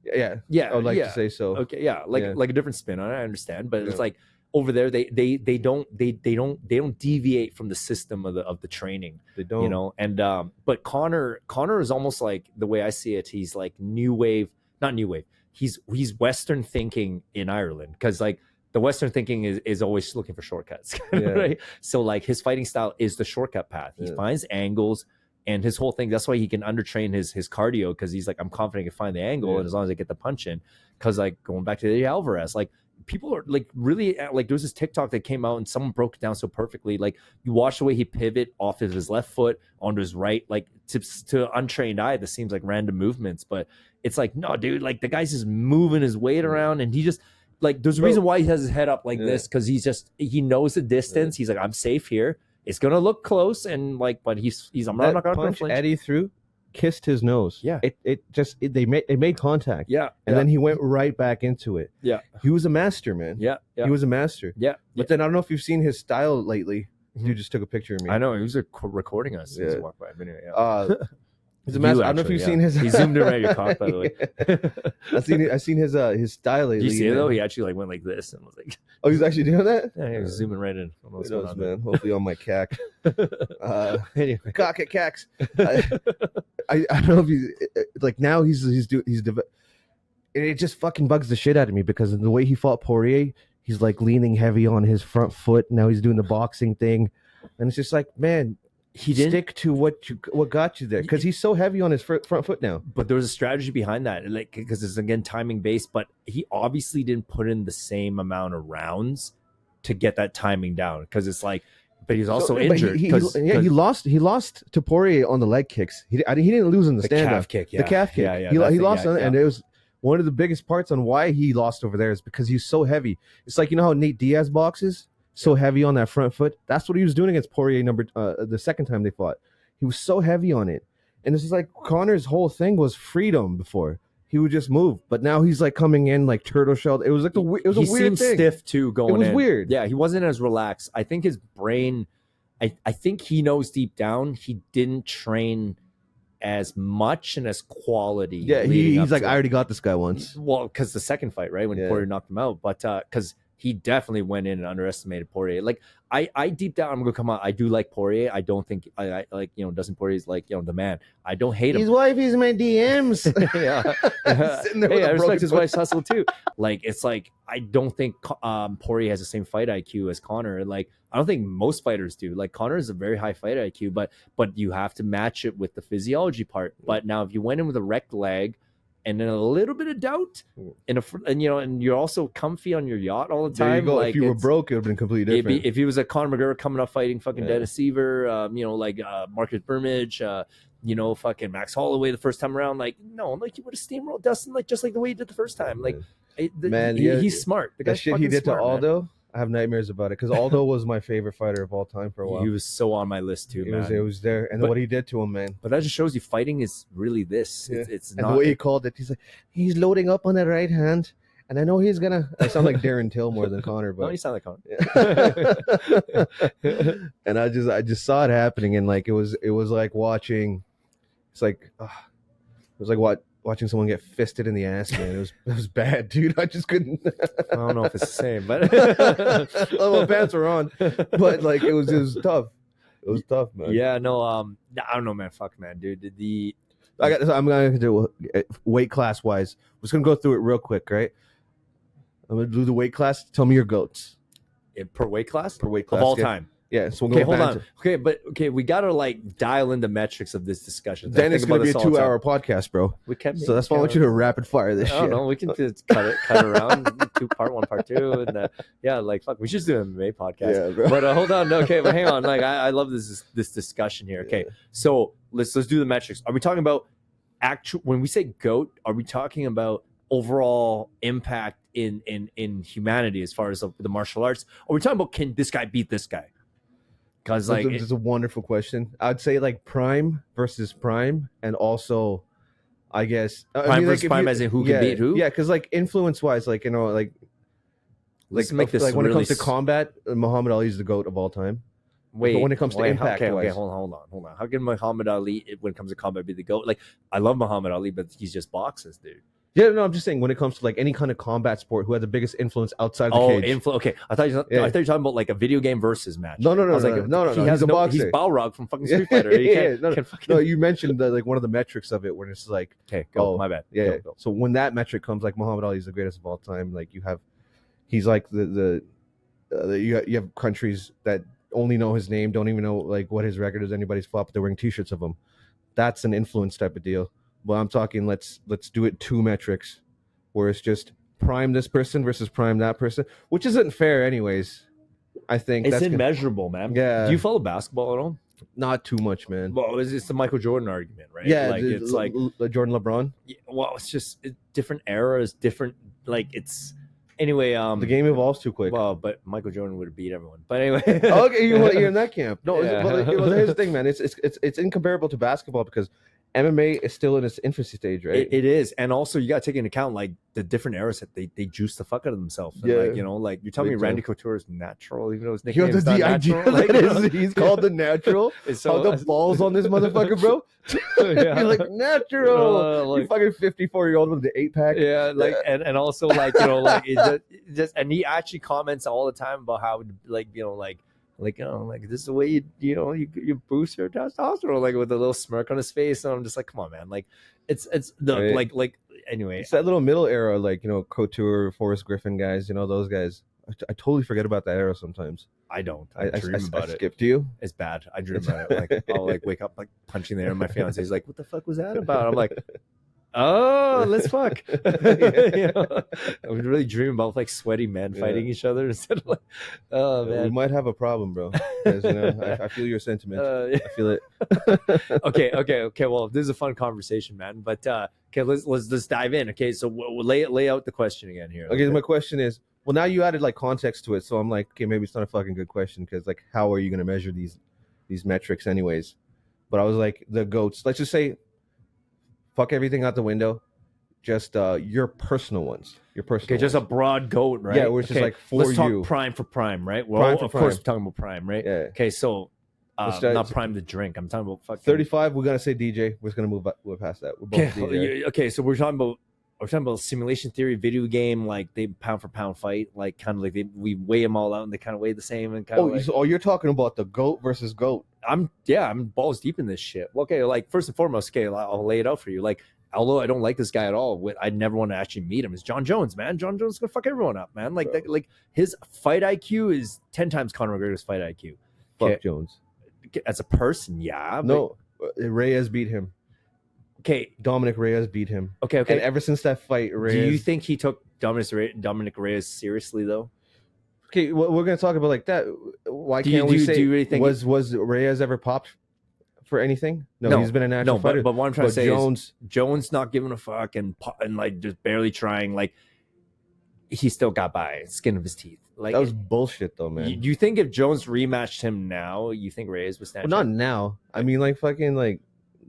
Yeah, I would like to say so. Okay, like a different spin on it. I understand, but it's like over there they don't deviate from the system of the training. They don't, you know. And but Conor is almost like, the way I see it, he's like not new wave. He's Western thinking in Ireland, because like the Western thinking is always looking for shortcuts, right? So like his fighting style is the shortcut path. He finds angles. And his whole thing, that's why he can undertrain his cardio, because he's like, I'm confident I can find the angle, and as long as I get the punch in. Because like going back to the Alvarez, like people are like really like, there was this TikTok that came out and someone broke it down so perfectly. Like you watch the way he pivot off of his left foot onto his right, like to untrained eye, this seems like random movements, but it's like, no, dude, like the guy's just moving his weight around, and he just like, there's a reason why he has his head up like this, because he knows the distance. He's like, I'm safe here. It's gonna look close, and like, but he's I'm not gonna punch flinch. Eddie threw, kissed his nose. Yeah, they made contact. Yeah, and then he went right back into it. Yeah, he was a master, man. Yeah, he was a master. Yeah, but then I don't know if you've seen his style lately. Dude just took a picture of me. I know, he was recording us. As he walked by. Anyway, he's a master. I don't know if you've seen his. He zoomed in right at your cock, by the way. I've seen his style lately. Did you see it though? He actually like went like this and was like, oh, he's actually doing that. Yeah, he was zooming right in. Who knows, man? Hopefully on my cack. Anyway, cock at Kaks. I don't know if he's like, now he's it just fucking bugs the shit out of me, because of the way he fought Poirier, he's like leaning heavy on his front foot. Now he's doing the boxing thing, and it's just like, man, he didn't stick to what got you there, because he's so heavy on his front foot now. But there was a strategy behind that, like, because it's again timing based. But he obviously didn't put in the same amount of rounds to get that timing down, because it's like, but he's also injured. He lost to Poirier on the leg kicks. He didn't lose in the stand up kick. The calf kick. Yeah, he lost on it, and it was one of the biggest parts on why he lost over there, is because he's so heavy. It's like, you know how Nate Diaz boxes, so heavy on that front foot. That's what he was doing against Poirier the second time they fought. He was so heavy on it, and it's just like Conor's whole thing was freedom before. He would just move, but now he's like coming in like turtle shelled. It was like a weird thing. He seemed stiff too going in. It was weird. Yeah, he wasn't as relaxed. I think his brain, I think he knows deep down he didn't train as much and as quality. Yeah, he's like, I already got this guy once. Well, because the second fight, right, when Poirier knocked him out, but because he definitely went in and underestimated Poirier. Like I deep down, I'm gonna come out. I do like Poirier. I don't think I like, you know, Dustin Poirier's like, you know, the man. I don't hate him. His wife is in my DMs. Hey, I respect his wife's hustle too. Like, it's like, I don't think Poirier has the same fight IQ as Conor. Like, I don't think most fighters do. Like, Conor is a very high fight IQ, but you have to match it with the physiology part. But now, if you went in with a wrecked leg and then a little bit of doubt, and you know, and you're also comfy on your yacht all the time. There you go. Like, if you were broke, it would have been completely different. If he was a Conor McGregor coming up fighting fucking Dennis Seaver, you know, like Marcus Burmage, you know, fucking Max Holloway the first time around, like, no, like, you would have steamrolled Dustin, like, just like the way he did the first time. Like, he's smart. The shit he did to Aldo, man. I have nightmares about it, because Aldo was my favorite fighter of all time for a while. He was so on my list too, man. It was there, and what he did to him, man. But that just shows you fighting is really this. Yeah. It's and not the way he called it. He's like, he's loading up on that right hand, and I know he's gonna. I sound like Darren Till more than Conor, but no, you sound like Conor. Yeah. And I just saw it happening, and like it was like watching. It's like it was like watching someone get fisted in the ass, man. It was bad, dude. I just couldn't. I don't know if it's the same, but well, pants were on, but like it was tough. It was tough, man. Yeah, no, I don't know, man. Fuck, man, dude. I'm gonna do weight class wise. I'm just gonna go through it real quick, right? I'm gonna do the weight class. Tell me your goats per weight class of all time. Yeah, so we'll hold on. We gotta like dial into metrics of this discussion. Then it's gonna be a 2-hour podcast, bro. So that's why I want you to rapid fire this shit. I don't know. We can just cut it around. Part 1, part 2, and yeah, like fuck. We should just do an MMA podcast. Yeah, bro. But hold on. Okay, but hang on. Like I love this discussion here. Okay, so let's do the metrics. Are we talking about actual? When we say GOAT, are we talking about overall impact in humanity as far as the martial arts? Or are we talking about can this guy beat this guy? Because like it's a wonderful question. I'd say like prime versus prime, and also I guess prime versus prime as in who can beat who. Yeah, because like influence wise, like let's make this like when really it comes to combat, Muhammad Ali is the GOAT of all time. Wait, but when it comes to impact wise, hold on. How can Muhammad Ali, when it comes to combat, be the GOAT? Like I love Muhammad Ali, but he's just boxes, dude. Yeah, no, I'm just saying when it comes to like any kind of combat sport, who had the biggest influence outside the cage? Okay, I thought you were talking about like a video game versus match. No. He's a Balrog from fucking Street Fighter. No, you mentioned like one of the metrics of it when it's like, okay, go. My bad. Yeah. Go. So when that metric comes, like Muhammad Ali is the greatest of all time. Like he's like you have countries that only know his name, don't even know like what his record is. Anybody's fought, but they're wearing T-shirts of him. That's an influence type of deal. Well, I'm talking let's do it 2 metrics where it's just prime this person versus prime that person, which isn't fair anyways. I think it's immeasurable, man. Yeah. Do you follow basketball at all? Not too much, man. Well, it's the Michael Jordan argument, right? Yeah, like it's like Jordan LeBron. Yeah, well, it's just different eras, different like it's anyway. The game evolves too quick. Well, but Michael Jordan would have beat everyone. But anyway, okay, you're in that camp. No, here's the thing, man. It's incomparable to basketball because MMA is still in its infancy stage, right? It is, and also you got to take into account like the different eras that they juice the fuck out of themselves. And, like, like you're telling me Randy Couture is natural, even though his nickname is not natural. Like, he's called the natural. So the balls on this motherfucker, bro. You're like natural. You fucking 54-year-old with the 8-pack. Yeah, like and also like like it just and he actually comments all the time about how like this is the way you boost your testosterone, like with a little smirk on his face, and I'm just like, come on, man, like it's the like anyway. It's that little middle era, like Couture, Forrest Griffin guys, those guys. I totally forget about that era sometimes. I don't. I dream about it. Skipped you. It's bad. I dream about it. Like I'll like wake up like punching the air. And my fiance's like, "What the fuck was that about?" I'm like, "Oh, let's fuck." I would really dream about like sweaty men fighting each other instead of like, oh man. We might have a problem, bro. I feel your sentiment. I feel it. Okay. Well, this is a fun conversation, man. But okay, let's dive in. Okay, so we'll lay out the question again here. Okay, my question is. Well, now you added like context to it, so I'm like, okay, maybe it's not a fucking good question because like, how are you going to measure these metrics, anyways? But I was like, the GOATs. Let's just say, fuck everything out the window, just your personal ones, Okay, just a broad GOAT, right? Yeah, we're just like let's talk prime for prime, right? Well, of course, we're talking about prime, right? Yeah. Okay, so not prime the drink. I'm talking about fucking 35. We're gonna say DJ. We're just gonna move past that. We're both DJ. Okay, so we're talking about simulation theory, video game, like they pound for pound fight, like kind of like we weigh them all out and they kind of weigh the same and kind of. You're talking about the GOAT versus GOAT. I'm balls deep in this shit. Okay, like first and foremost, okay, I'll lay it out for you. Like, although I don't like this guy at all, I'd never want to actually meet him. Is John Jones, man. John Jones is gonna fuck everyone up, man. Like, like his fight IQ is 10 times Conor McGregor's fight IQ. Fuck Jones. As a person, yeah. No, Reyes beat him. Okay, Dominic Reyes beat him. Okay. And ever since that fight, Reyes. Do you think he took Dominic Reyes seriously though? Okay, we're gonna talk about like that. Why can't we say? Do you really think was Reyes ever popped for anything? No, he's been a natural fighter. But what I'm trying to say is Jones not giving a fuck and like just barely trying. Like he still got by skin of his teeth. Like that was bullshit though, man. You think if Jones rematched him now, you think Reyes was snatched? Well, not now. I mean, like fucking like.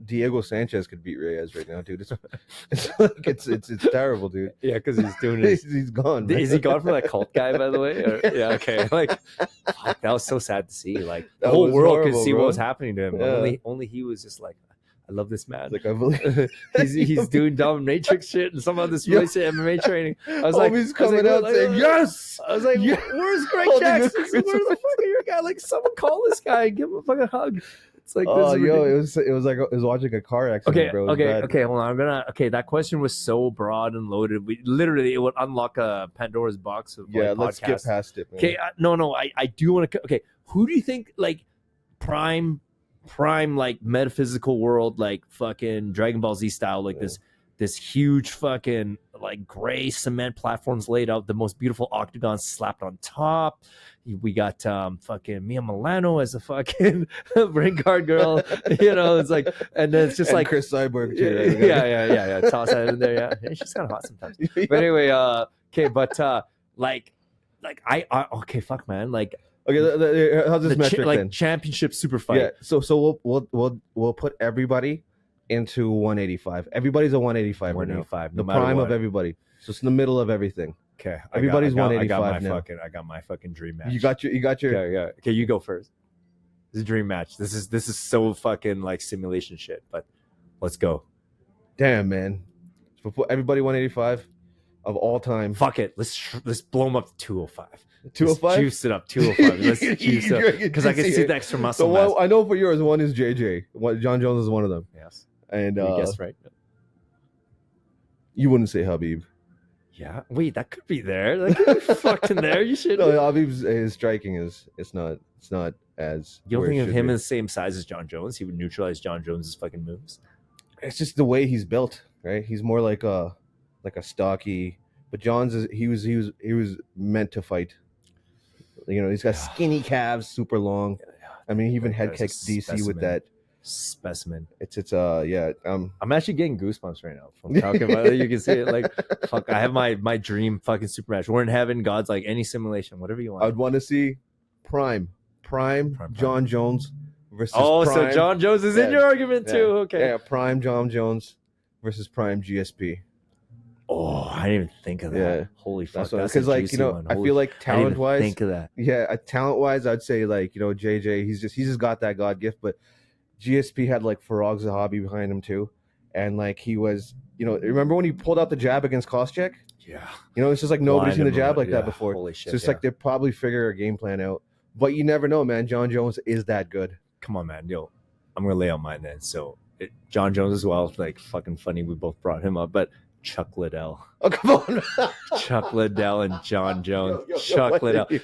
Diego Sanchez could beat Reyes right now, dude. It's terrible, dude. Yeah, because he's doing it. He's gone. Man. Is he gone from that cult guy, by the way? Yeah, okay. Like, fuck, that was so sad to see. Like the whole world could see what was happening to him. Yeah. Only he was just like, I love this man. Like I believe he's doing dominatrix shit and some other recent MMA training. I was like, he's coming out saying yes. I was like, yes! Where's Greg Jackson? Where the fuck are your guy? Like, someone call this guy and give him a fucking hug. It's like, oh, yo, it was like I was watching a car accident, bro. Okay, hold on. That question was so broad and loaded. It would unlock a Pandora's box of let's podcasts. skip past it, man. Okay, I do want to. Okay, who do you think like prime like metaphysical world, like fucking Dragon Ball Z style, like this huge fucking like gray cement platforms laid out, the most beautiful octagons slapped on top. We got fucking Mia Milano as a fucking ring guard girl, it's like, and then it's just like Chris Cyborg too. Yeah. Toss that in there, yeah. She's kind of hot sometimes. But anyway, okay, but like I okay, fuck, man, like. Okay, how's this metric like then? Championship super fight. Yeah, so we'll put everybody into 185. Everybody's a 185. 185. The prime of everybody. So it's in the middle of everything. Okay. Everybody's 185 now. I got my fucking dream match. You got your. Yeah. Okay, you go first. This is a dream match. This is so fucking like simulation shit. But let's go. Damn, man. So put everybody 185 of all time. Fuck it. Let's blow them up to 205. 205? Juice it up. 205. Let's juice up. Because I can see the extra muscle mass. I know for yours, one is JJ. John Jones is one of them. Yes. And you guessed right. You wouldn't say Habib. Yeah. Wait, that could be there. That could be fucking there. You should. No, Habib's his striking is it's not as. You don't think of him as the same size as John Jones? He would neutralize John Jones's fucking moves. It's just the way he's built, right? He's more like a stocky. But John's he was meant to fight. He's got skinny calves, super long. I mean, he even head kicked DC with that specimen. I'm actually getting goosebumps right now from talking about it. You can see it. Like, fuck, I have my dream fucking super match. We're in heaven. God's like any simulation, whatever you want. I'd want to see prime John Jones versus. Oh, prime, so John Jones is in your argument too. Okay. Yeah, prime John Jones versus prime GSP. Oh, I didn't even think of that. Yeah. Holy fuck. Because I feel like talent wise, think of that. Yeah, talent wise, I'd say like JJ. He's just got that God gift, but GSP had like Farag Zahabi behind him too, and like he was, remember when he pulled out the jab against Koscheck? Yeah. It's just like nobody's seen a jab like that before. Holy shit. So it's like they probably figure a game plan out, but you never know, man. John Jones is that good. Come on, man. Yo, I'm gonna lay out mine then. So John Jones as well. Like fucking funny. We both brought him up, but. Chuck Liddell. Oh, come on. Chuck Liddell and John Jones. Chuck Liddell. The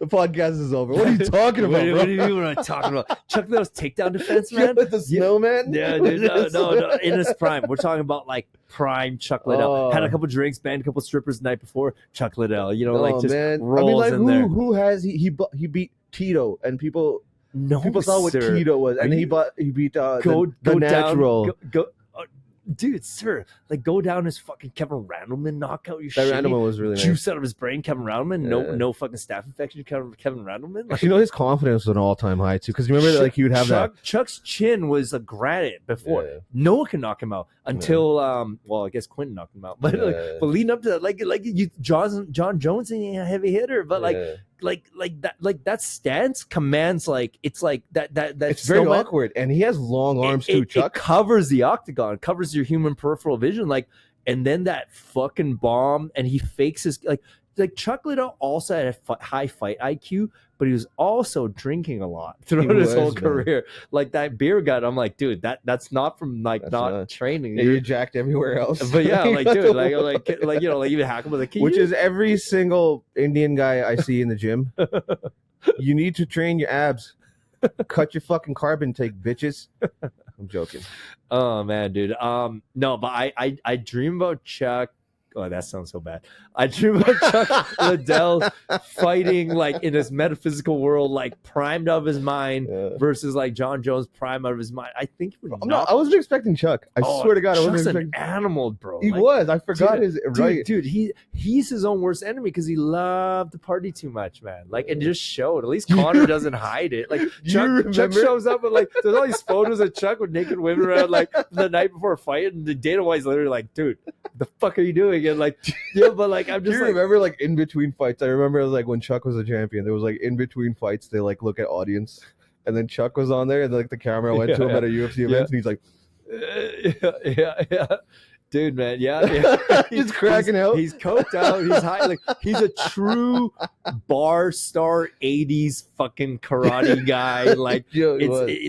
podcast is over. What are you talking about, bro? What do you mean what I'm talking about? Chuck Liddell's takedown defense, man? With the snowman? Yeah, dude. No. In his prime. We're talking about like prime Chuck Liddell. Oh. Had a couple drinks, banged a couple strippers the night before. Chuck Liddell. Just man. rolls in there. Who has he beat Tito and people saw what sir. Tito was and he beat go natural. Go dude, sir, like go down his fucking Kevin Randleman knockout. That Randleman was really juice out of his brain. Kevin Randleman, no fucking staph infection. Kevin Randleman. Like, his confidence was an all-time high too. Because you remember that he would have Chuck's chin was a granite before. Yeah. No one can knock him out until I guess Quentin knocked him out. But but leading up to that, John Jones ain't a heavy hitter, but that stance commands it's like that it's very awkward, and he has long arms too. Chuck it covers the octagon, covers your human peripheral vision, and then that fucking bomb, and he fakes his like Chuck Liddell also had a high fight IQ, but he was also drinking a lot throughout his whole career. Like that beer gut, I'm like, dude, that's not from not training. Yeah, you're jacked everywhere else. But yeah, like dude, like even hack him with a key. Which is every single Indian guy I see in the gym. You need to train your abs. Cut your fucking carb intake, bitches. I'm joking. Oh man, dude. No, but I dream about Chuck. Oh, that sounds so bad. I dream about Chuck Liddell fighting in his metaphysical world, primed of his mind versus John Jones primed out of his mind. I think he would I wasn't expecting Chuck. I swear to God, I wasn't expecting. An animal, bro. He was. I forgot his right. Dude, he's his own worst enemy because he loved to party too much, man. It just showed. At least Connor doesn't hide it. Chuck shows up with there's all these photos of Chuck with naked women around the night before a fight, and the Dana White's literally like, dude, the fuck are you doing? And but I'm just. Do you remember in between fights? I remember when Chuck was a champion. There was in between fights they look at audience and then Chuck was on there, and like the camera went to him at a UFC event, and he's like, yeah. Dude, man, yeah. He's cracking out. He's coked out. He's high. Like he's a true bar star '80s fucking karate guy. Like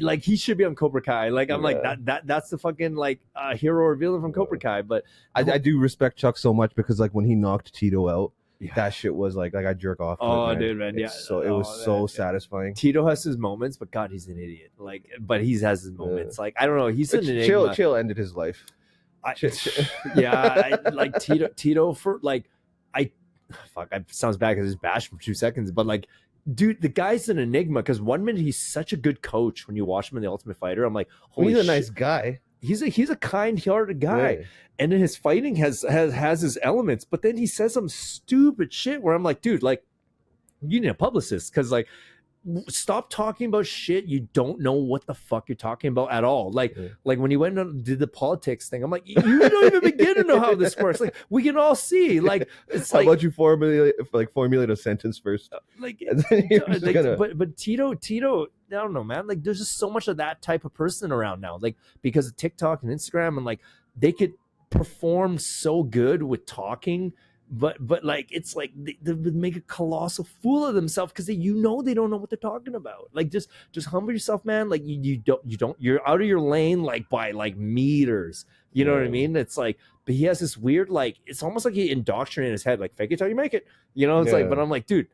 like he should be on Cobra Kai. Like I'm like that's the fucking like hero or villain from Cobra Kai. But I do respect Chuck so much because like when he knocked Tito out, that shit was like I jerk off. Dude, man, yeah. So it was so satisfying. Tito has his moments, but God, he's an idiot. Like, but he has his moments. Like I don't know. He's an enigma. Chill ended his life. Like Tito for like it sounds bad because it's bashed for 2 seconds, but like dude, the guy's an enigma because one minute he's such a good coach when you watch him in The Ultimate Fighter. I'm like, holy he's a shit. nice guy. He's a kind-hearted guy, and then his fighting has his elements, but then he says some stupid shit where I'm like, dude, like you need a publicist because like stop talking about shit you don't know what the fuck you're talking about at all. Like when you went and did the politics thing, I'm like, you don't even begin to know how this works. Like we can all see. Like it's how like, about you formulate a sentence first? Like, gonna... but Tito, I don't know, man. Like there's just so much of that type of person around now. Like because of TikTok and Instagram, and like they could perform so good with talking. But like it's like they would make a colossal fool of themselves because they don't know what they're talking about. Like just humble yourself, man. Like you're out of your lane like by like meters. You know what I mean? It's like, but he has this weird like it's almost like he indoctrinated his head like fake it till you make it. You know, it's like, but I'm like, dude,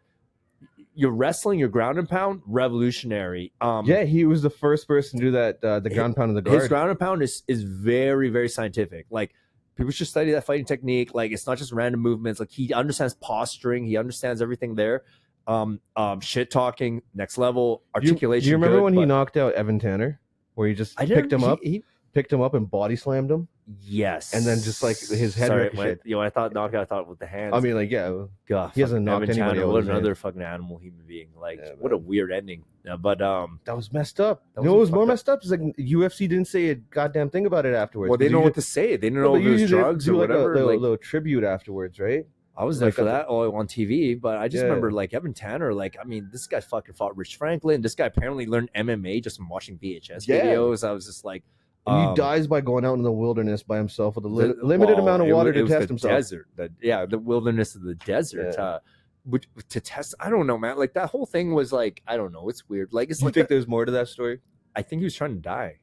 you're wrestling, your ground and pound, revolutionary. He was the first person to do that. The ground pound in the guard. His ground and pound is very, very scientific. Like. People should study that fighting technique. Like it's not just random movements. Like he understands posturing. He understands everything there. Shit talking, next level, articulation. Do you remember when he knocked out Evan Tanner? Where he just picked him up and body slammed him? Yes. And then just like his head. I thought knockout. I thought with the hands. I mean, like God, he hasn't knocked Evan anybody Tanner, out. what another fucking animal human being. Like what a weird ending. But that was messed up. You know what was more messed up? It's like UFC didn't say a goddamn thing about it afterwards. Well, they know what to say. They didn't know if it was drugs or whatever. A little tribute afterwards, right? I was there for that on TV, but I just remember like Evan Tanner, like, I mean, this guy fucking fought Rich Franklin. This guy apparently learned MMA just from watching VHS videos. I was just like, and he dies by going out in the wilderness by himself with a limited amount of water to test himself. Desert, the wilderness of the desert. To test, I don't know, man. Like that whole thing was like, I don't know, it's weird. Like, it's you think there's more to that story? I think he was trying to die.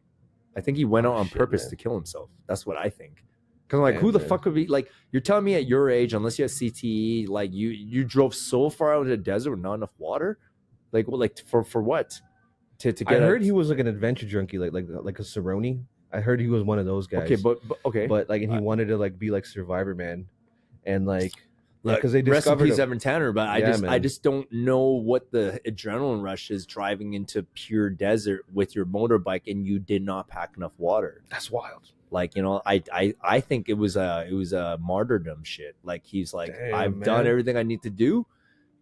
I think he went out on purpose to kill himself. That's what I think. Because like, who the fuck would be like? You're telling me at your age, unless you have CTE, like you drove so far out into the desert with not enough water, like for what? To get. I heard he was like an adventure junkie, like a Cerrone. I heard he was one of those guys. Okay, but like, and he wanted to like be like Survivor Man, and like. Because they rest in discovered peace, Evan Tanner, but I just don't know what the adrenaline rush is driving into pure desert with your motorbike and you did not pack enough water. That's wild. Like, you know, I think it was a martyrdom shit. Like he's like, I've done everything I need to do.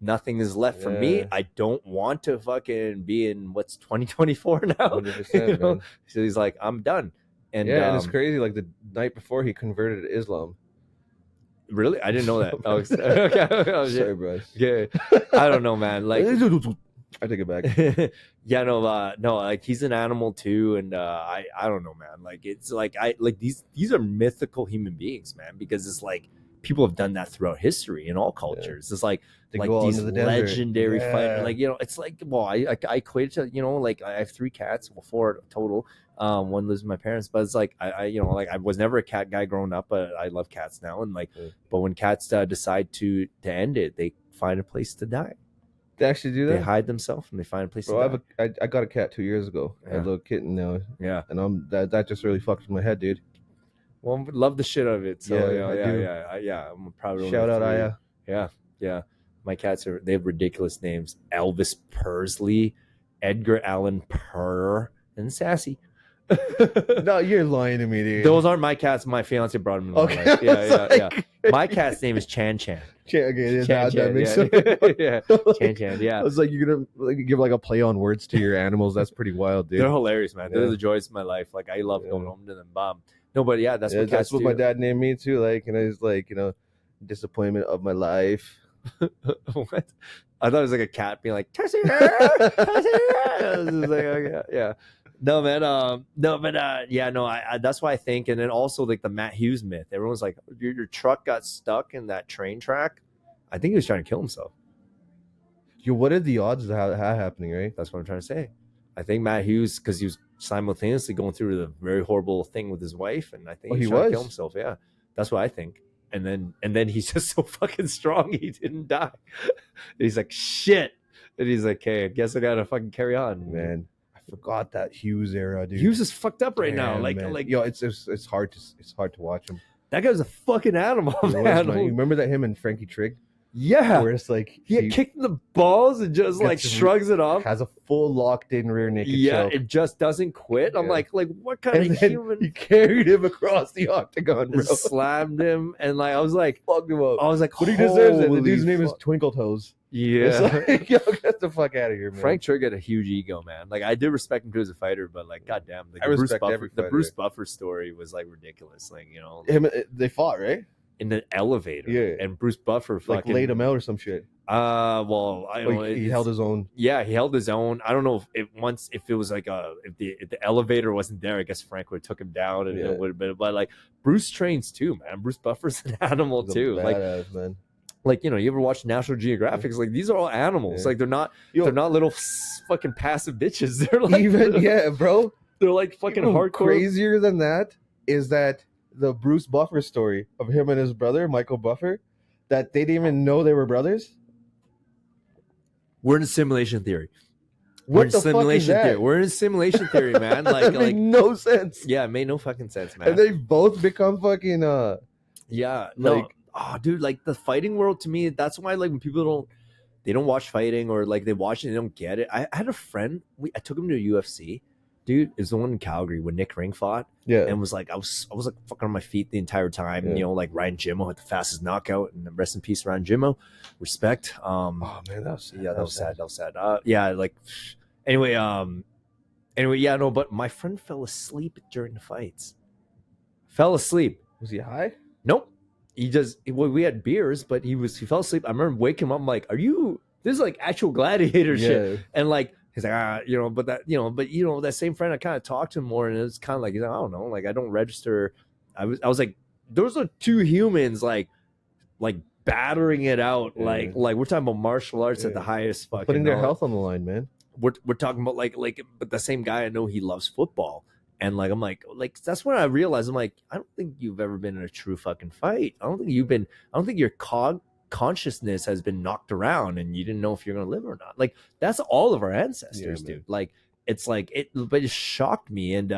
Nothing is left for me. I don't want to fucking be in what's 2024 now. 100%, you know? man. So he's like, I'm done. And and it's crazy. Like the night before he converted to Islam. Really? I didn't know that. Okay. Sorry, bro. Yeah. I don't know, man. Like I take it back. no, like he's an animal too, and I don't know, man. Like it's like these are mythical human beings, man, because it's like people have done that throughout history in all cultures. It's like these legendary fighters, like, you know, it's like, well, I equate it to, you know, like I have 3 cats, well, 4 total. One lives with my parents, but it's like I you know, like I was never a cat guy growing up, but I love cats now, and like, but when cats decide to end it, they find a place to die. They actually do that. They hide themselves and they find a place to die. I got a cat 2 years ago, a little kitten now. Yeah, and that just really fucked with my head, dude. Well, love the shit out of it. So yeah. I'm proud of Shout out Aya. Yeah. My cats they have ridiculous names: Elvis Pursley, Edgar Allan Purr, and Sassy. No, you're lying to me, dude. Those aren't my cats. My fiance brought them in. Okay. My life. Yeah. My cat's name is Chan Chan. Okay, that makes sense. Yeah. Chan Chan. Yeah. I was like, you're gonna give like a play on words to your animals. That's pretty wild, dude. They're hilarious, man. They're the joys of my life. Like I love going home to them. No, but yeah, that's what cats do. My dad named me too. Like, and I was like, you know, disappointment of my life. What? I thought it was like a cat being like, Tehseer, Tehseer. I was just like, okay, yeah. No, man. No, but yeah, no, I that's why I think. And then also like the Matt Hughes myth. Everyone's like, your truck got stuck in that train track. I think he was trying to kill himself. Yo, what are the odds of that happening, right? That's what I'm trying to say. I think Matt Hughes, because he was simultaneously going through the very horrible thing with his wife, and I think he was trying to kill himself. Yeah, that's what I think. And then he's just so fucking strong he didn't die. He's like, shit. And he's like, okay, I guess I gotta fucking carry on. Man, I forgot that Hughes era, dude. Hughes is fucked up right now. Like yo, it's hard to watch him. That guy's a fucking animal, man. You remember that him and Frankie Trigg? Yeah. Where it's like he kicked in the balls and just like shrugs it off. Has a full locked in rear naked choke. It just doesn't quit. I'm like what kind of human? He carried him across the octagon, bro. Slammed him, and like I was like, fucked him up. I was like, but he deserves it. The dude's name is Twinkle Toes. Yeah. Like, yo, get the fuck out of here, man. Frank Trigg had a huge ego, man. Like I did respect him too as a fighter, but like goddamn, like I respect every fighter. The Bruce Buffer story was like ridiculous. Like, you know, they fought, right? In the elevator, yeah, and Bruce Buffer fucking laid him out or some shit. Well, I don't know. He held his own. Yeah, he held his own. I don't know if it was like if the elevator wasn't there, I guess Frank would have took him down and it would have been. But like Bruce trains too, man. Bruce Buffer's an animal too. Badass, man. Like, you know, you ever watch National Geographic? Like these are all animals. Like they're not little fucking passive bitches. They're like bro. They're like fucking hardcore. Crazier than that is that the Bruce Buffer story of him and his brother, Michael Buffer, that they didn't even know they were brothers. We're in a simulation theory. We're in simulation theory, man. Like, it made no sense. Yeah, it made no fucking sense, man. And they've both become fucking yeah, like, oh, dude, like the fighting world to me, that's why like when people don't watch fighting or like they watch it and they don't get it. I had a friend, I took him to a UFC. Dude, is the one in Calgary when Nick Ring fought. Yeah. And was like, I was like fucking on my feet the entire time. Yeah. You know, like Ryan Jimmo had the fastest knockout, and rest in peace, Ryan Jimmo. Respect. Oh man, that was sad. Yeah, that was sad. That was sad. Yeah, like anyway, yeah, no, but my friend fell asleep during the fights. Fell asleep. Was he high? Nope. We had beers, but he fell asleep. I remember waking him up, I'm like, this is like actual gladiator shit. And like he's like, you know, but that same friend, I kind of talked to him more, and it's kind of like, I don't know, like I don't register. I was like, those are two humans, like battering it out, like we're talking about martial arts at the highest fucking putting their health on the line, man. We're talking about like, but the same guy, I know he loves football, and like I'm like that's when I realized, I'm like, I don't think you've ever been in a true fucking fight. I don't think your consciousness has been knocked around and you didn't know if you're gonna live or not. Like that's all of our ancestors, dude. Like it's like but it shocked me, and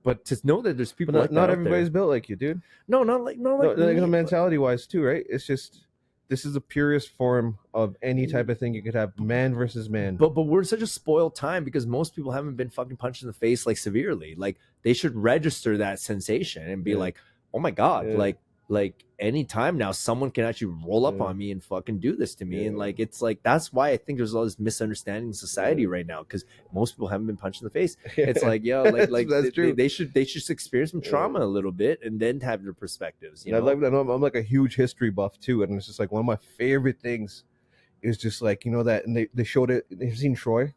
but to know that there's people like not everybody's built like you, dude. No, not like mentality wise too, right? It's just this is the purest form of any type of thing you could have, man versus man. But we're in such a spoiled time because most people haven't been fucking punched in the face like severely. Like they should register that sensation and be like, oh my god, like anytime now someone can actually roll up on me and fucking do this to me. And like it's like that's why I think there's all this misunderstanding in society right now, because most people haven't been punched in the face. It's like, yo, like that's true. They should just experience some trauma a little bit and then have their perspectives, you know? I'm like a huge history buff too, and it's just like one of my favorite things is just like, you know, that, and they showed it. Have you seen Troy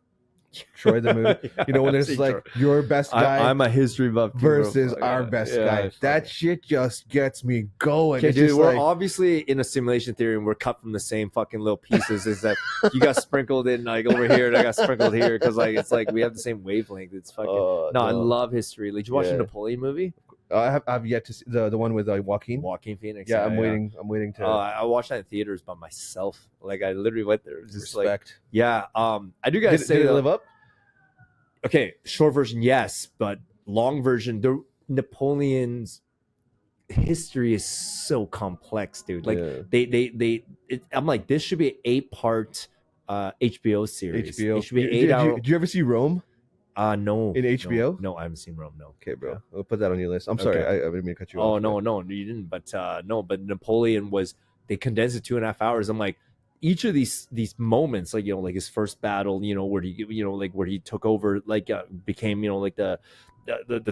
the movie? You know, when there's like your best guy, I'm a history buff versus our best guy. That shit just gets me going. Okay, dude, we're obviously in a simulation theory and we're cut from the same fucking little pieces. Is that you got sprinkled in like over here and I got sprinkled here, because like it's like we have the same wavelength. It's fucking I love history. Like, did you watch the Napoleon movie? I've yet to see the one with Joaquin Phoenix. Yeah, I'm waiting to. I watched that in theaters by myself. Like I literally went there. It was just respect. I do gotta say, did it live up? Okay, short version, yes, but long version, the Napoleon's history is so complex, dude. Like I'm like, this should be an 8-part HBO series. It should be 8 hours. Did you ever see Rome? No. In HBO? No, I haven't seen Rome. No. Okay, bro. I'll put that on your list. I'm sorry, I didn't mean to cut you off. Oh no, you didn't. But but Napoleon they condensed it 2.5 hours. I'm like, each of these moments, like, you know, like his first battle, you know, where he took over, like became, you know, like the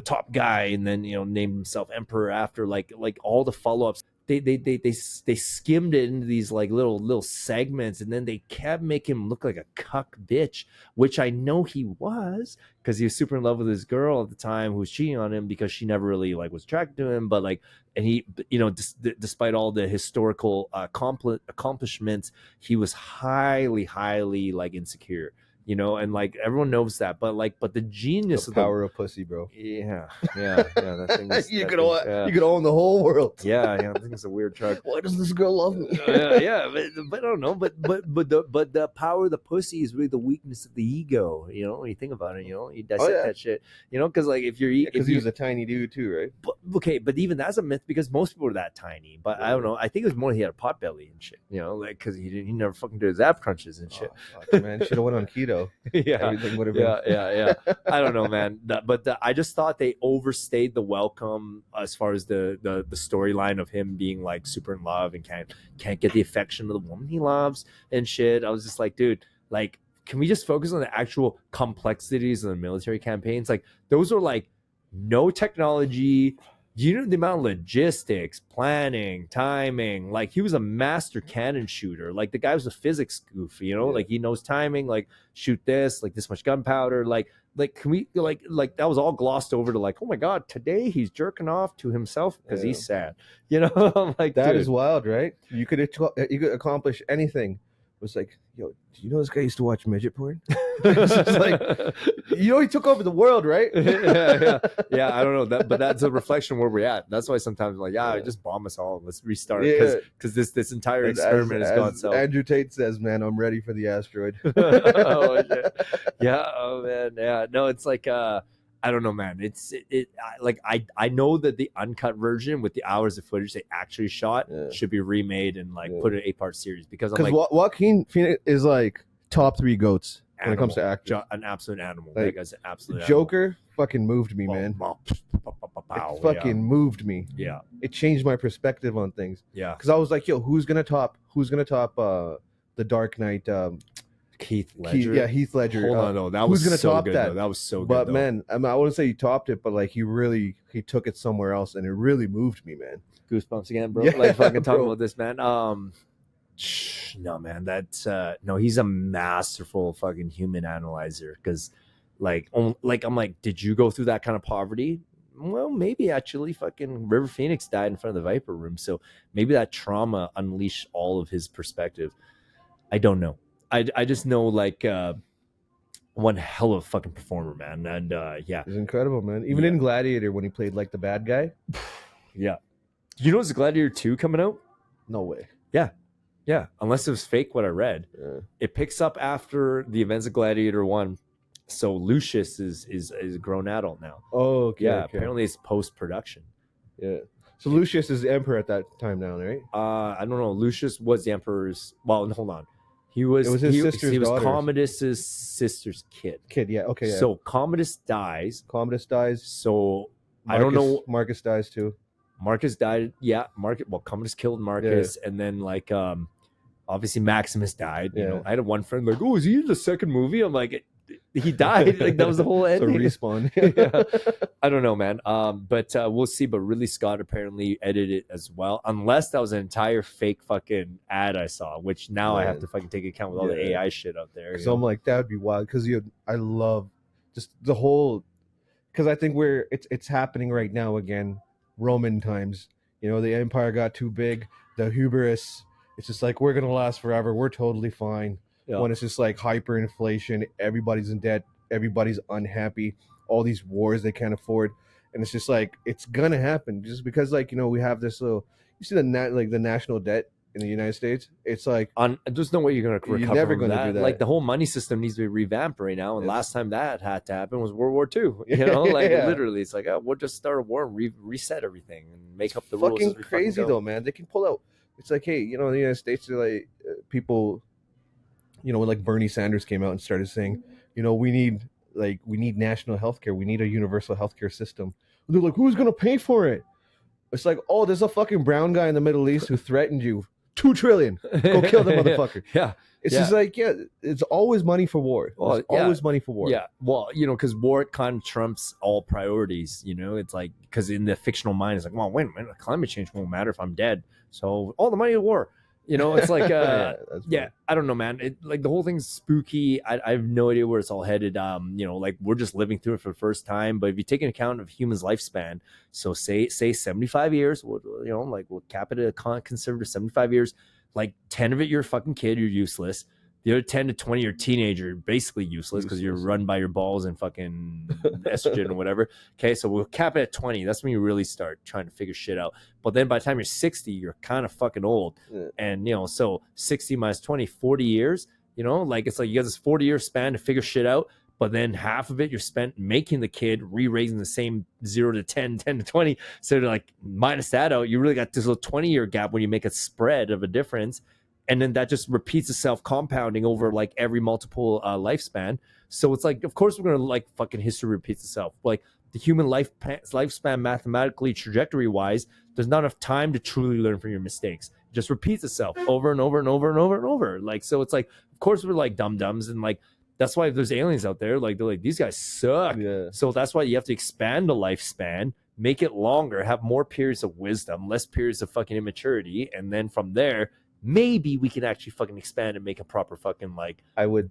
top guy, and then, you know, named himself emperor after, like all the follow-ups. they skimmed it into these like little segments, and then they kept making him look like a cuck bitch, which I know he was, because he was super in love with his girl at the time who was cheating on him because she never really like was attracted to him. But like, and he, despite all the historical accomplishments, he was highly like insecure. And like everyone knows that, but the genius The of power of pussy, bro. yeah. That thing is, You could own the whole world. Yeah, I think it's a weird truck. Why does this girl love me? But I don't know. But the power of the pussy is really the weakness of the ego. When you think about it, you dissect that shit. Because like if you're because he was a tiny dude too, right? But even that's a myth because most people are that tiny. But I don't know. I think it was more he had a pot belly and shit. Like because he never fucking did his ab crunches and shit. Fuck, man, should have went on keto. Everything would have been. Yeah. I don't know, man. I just thought they overstayed the welcome as far as the storyline of him being like super in love and can't get the affection of the woman he loves and shit. I was just like, dude, like, can we just focus on the actual complexities of the military campaigns? Like, those are like no technology. The amount of logistics, planning, timing. Like, he was a master cannon shooter. Like, the guy was a physics goof, like he knows timing, like shoot this, like this much gunpowder. Like can we like that was all glossed over to like, oh my god, today he's jerking off to himself because he's sad. I'm like, that dude. is wild, right? You could accomplish anything. It was like, yo, do you know this guy used to watch midget porn? It's just like, he took over the world, right? Yeah. I don't know that, but that's a reflection where we're at. That's why sometimes I'm like, just bomb us all. Let's restart because this entire experiment has gone south. Andrew Tate says, man, I'm ready for the asteroid. Oh shit. Yeah. Oh man. Yeah. No, it's like I don't know, man. I know that the uncut version with the hours of footage they actually shot should be remade and like put an 8-part series because Joaquin Phoenix is like top 3 goats when it comes to acting. An absolute animal. Like, that guy's an absolute Joker animal. fucking moved me, man. It fucking moved me. Yeah. It changed my perspective on things. Yeah. Because I was like, yo, who's gonna top the Dark Knight? Heath Ledger. Heath Ledger. Hold on, though. That was so top good. That was so good. But man, I wouldn't say he topped it, but like he took it somewhere else, and it really moved me, man. Goosebumps again, bro. Like fucking talking about this, man. No, man. That's no. He's a masterful fucking human analyzer. Because, I'm like, did you go through that kind of poverty? Well, maybe actually, fucking River Phoenix died in front of the Viper Room, so maybe that trauma unleashed all of his perspective. I don't know. I just know like one hell of a fucking performer, man, and he's incredible, man. Even in Gladiator when he played like the bad guy. Yeah, there's a Gladiator 2 coming out? No way. Yeah, unless it was fake what I read. It picks up after the events of Gladiator 1, so Lucius is a grown adult now. Oh, okay. Yeah, apparently it's post-production. Yeah. So Lucius is the emperor at that time now, right? I don't know. Lucius was the emperor's. Well, hold on. He was his sister's he was daughter. Commodus's sister's kid. Yeah, okay. Yeah. So Commodus dies. So I don't know. Marcus dies too. Marcus died. Yeah, Commodus killed Marcus, and then like obviously Maximus died. I had one friend like, oh, is he in the second movie? I'm like, he died. Like that was the whole ending. So respawn. Yeah. I don't know, man. But we'll see. But Ridley Scott apparently edited it as well, unless that was an entire fake fucking ad I saw, which now I have to fucking take account with all the AI shit out there. So I'm like, that would be wild because I love just the whole. Because I think it's happening right now again, Roman times. The empire got too big, the hubris. It's just like we're gonna last forever. We're totally fine. When it's just like hyperinflation, everybody's in debt, everybody's unhappy, all these wars they can't afford, and it's just like it's gonna happen just because we have this little. You see the national debt in the United States. It's like there's no way you're gonna recover. You're never from gonna do that. Like the whole money system needs to be revamped right now. And last time that had to happen was World War II. Literally, it's like we'll just start a war and reset everything and make up the rules. Fucking crazy though, man. They can pull out. It's like, hey, in the United States, they're like people. When like Bernie Sanders came out and started saying, we need national health care. We need a universal healthcare system. And they're like, who's going to pay for it? It's like, oh, there's a fucking brown guy in the Middle East who threatened you 2 trillion. Go kill the motherfucker. Yeah. It's just like, it's always money for war. Well, always money for war. Yeah. Well, because war kind of trumps all priorities, It's like, because in the fictional mind, it's like, well, wait a minute, climate change won't matter if I'm dead. So all the money to war. It's like, I don't know, man. Like the whole thing's spooky. I have no idea where it's all headed. Like we're just living through it for the first time. But if you take into account of human's lifespan, so say 75 years, we'll cap it at a conservative 75 years. Like 10 of it, you're a fucking kid, you're useless. The other 10 to 20, you're a teenager, basically useless because you're run by your balls and fucking estrogen or whatever. Okay, so we'll cap it at 20. That's when you really start trying to figure shit out. But then by the time you're 60, you're kind of fucking old. Yeah. And, so 60 minus 20, 40 years, like it's like you got this 40-year span to figure shit out. But then half of it you're spent making the kid, re-raising the same 0 to 10, 10 to 20. So to like minus that out, you really got this little 20-year gap when you make a spread of a difference. And then that just repeats itself, compounding over like every multiple lifespan. So it's like, of course, we're going to like fucking history repeats itself. Like the human lifespan mathematically, trajectory wise, there's not enough time to truly learn from your mistakes. It just repeats itself over and over and over and over and over. Like, so it's like, of course, we're like dum-dums. And like, that's why if there's aliens out there, like they're like, these guys suck. Yeah. So that's why you have to expand the lifespan, make it longer, have more periods of wisdom, less periods of fucking immaturity. And then from there, maybe we can actually fucking expand and make a proper fucking like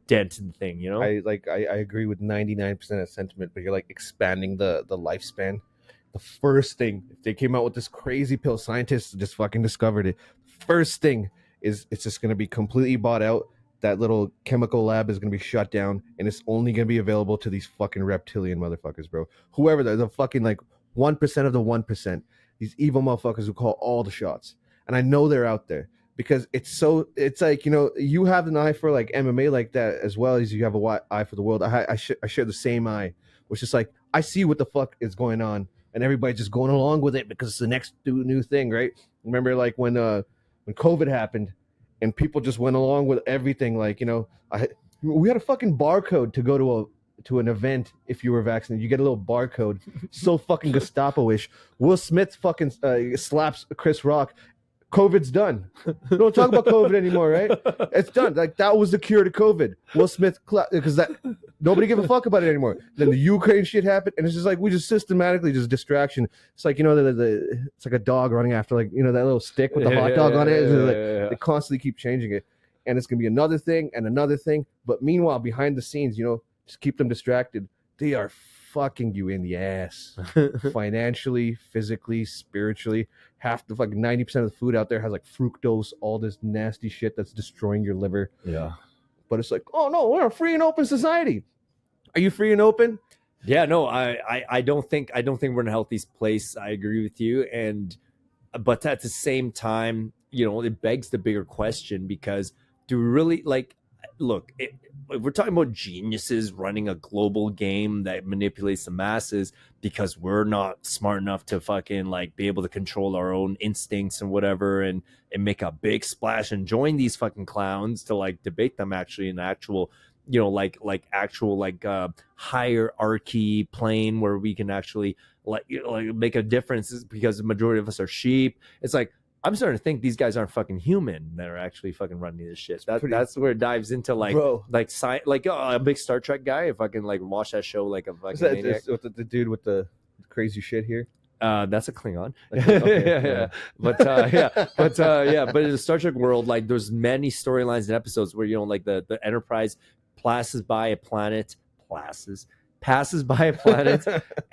dent in the thing, I agree with 99% of sentiment, but you're like expanding the lifespan. The first thing, if they came out with this crazy pill, scientists just fucking discovered it. First thing is it's just going to be completely bought out. That little chemical lab is going to be shut down, and it's only going to be available to these fucking reptilian motherfuckers, bro. Whoever the fucking like 1% of the 1%. These evil motherfuckers who call all the shots. And I know they're out there. Because it's like, you have an eye for like MMA like that as well as you have a eye for the world. I share the same eye, which is like, I see what the fuck is going on and everybody's just going along with it because it's the next new thing, right? Remember like when COVID happened and people just went along with everything. Like, we had a fucking barcode to go to an event if you were vaccinated. You get a little barcode. So fucking Gestapo-ish. Will Smith fucking slaps Chris Rock. COVID's done. Don't talk about COVID anymore, right? It's done. Like that was the cure to COVID. Will Smith, because that nobody give a fuck about it anymore. Then the Ukraine shit happened, and it's just like we just systematically just distraction. It's like it's like a dog running after like that little stick with the hot dog on it. They constantly keep changing it, and it's gonna be another thing and another thing. But meanwhile, behind the scenes, just keep them distracted. They are fucking you in the ass financially, physically, spiritually. Half the fucking 90% of the food out there has like fructose, all this nasty shit that's destroying your liver. Yeah. But it's like, oh no, we're a free and open society. Are you free and open? Yeah, no, I don't think we're in a healthy place. I agree with you. But at the same time, it begs the bigger question, because do we really look, if we're talking about geniuses running a global game that manipulates the masses because we're not smart enough to fucking be able to control our own instincts and whatever, and make a big splash and join these fucking clowns to debate them actually in actual, actual hierarchy plane where we can actually make a difference, because the majority of us are sheep. It's like, I'm starting to think these guys aren't fucking human that are actually fucking running this shit. That's where it dives into science, a big Star Trek guy. If I can watch that show a fucking maniac. The dude with the crazy shit here. That's a Klingon. Okay. But in the Star Trek world, there's many storylines and episodes where the Enterprise passes by a planet,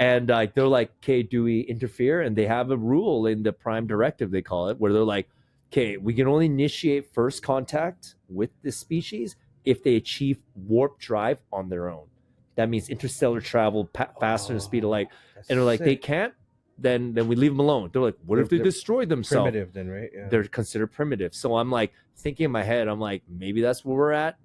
and they're like, okay, do we interfere? And they have a rule in the Prime Directive, they call it, where they're like, okay, we can only initiate first contact with the species if they achieve warp drive on their own. That means interstellar travel faster than the speed of light. And they're like, they can't, then we leave them alone. They're like, what if they destroy themselves? Primitive then, right? Yeah. They're considered primitive. So I'm thinking in my head, I'm like, maybe that's where we're at,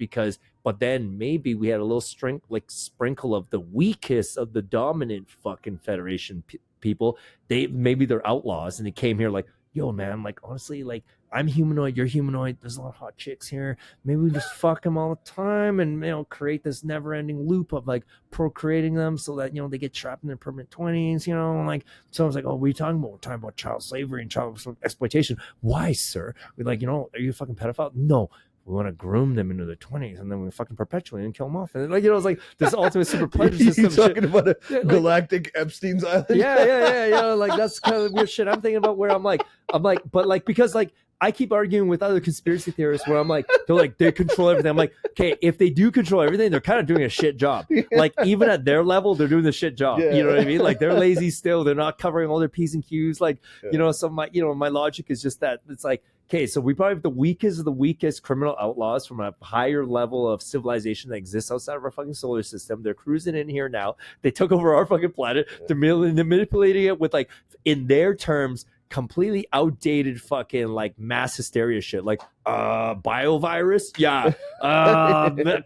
but then maybe we had a little sprinkle of the weakest of the dominant fucking Federation people. Maybe they're outlaws and they came here yo, man, honestly, I'm humanoid, you're humanoid. There's a lot of hot chicks here. Maybe we just fuck them all the time and, create this never ending loop of like procreating them so that, they get trapped in their permanent 20s, like, so I was like, oh, what are you talking about? We're talking about child slavery and child exploitation. Why, sir? We're like, are you a fucking pedophile? No. We want to groom them into their 20s and then we fucking perpetuate and kill them off. And like, it's like this ultimate super pleasure system. You're talking about a galactic Epstein's Island? Yeah. Like, that's kind of weird shit. I'm thinking about where I'm like, but like, because like, I keep arguing with other conspiracy theorists where I'm like, they control everything. I'm like, okay, if they do control everything, they're kind of doing a shit job. Like, even at their level, they're doing the shit job. Yeah. You know what I mean? Like, they're lazy still. They're not covering all their P's and Q's. Like, so my logic is just that it's like, okay, so we probably have the weakest of the weakest criminal outlaws from a higher level of civilization that exists outside of our fucking solar system. They're cruising in here now. They took over our fucking planet. They're manipulating it with, like, in their terms, completely outdated fucking like mass hysteria shit, like biovirus,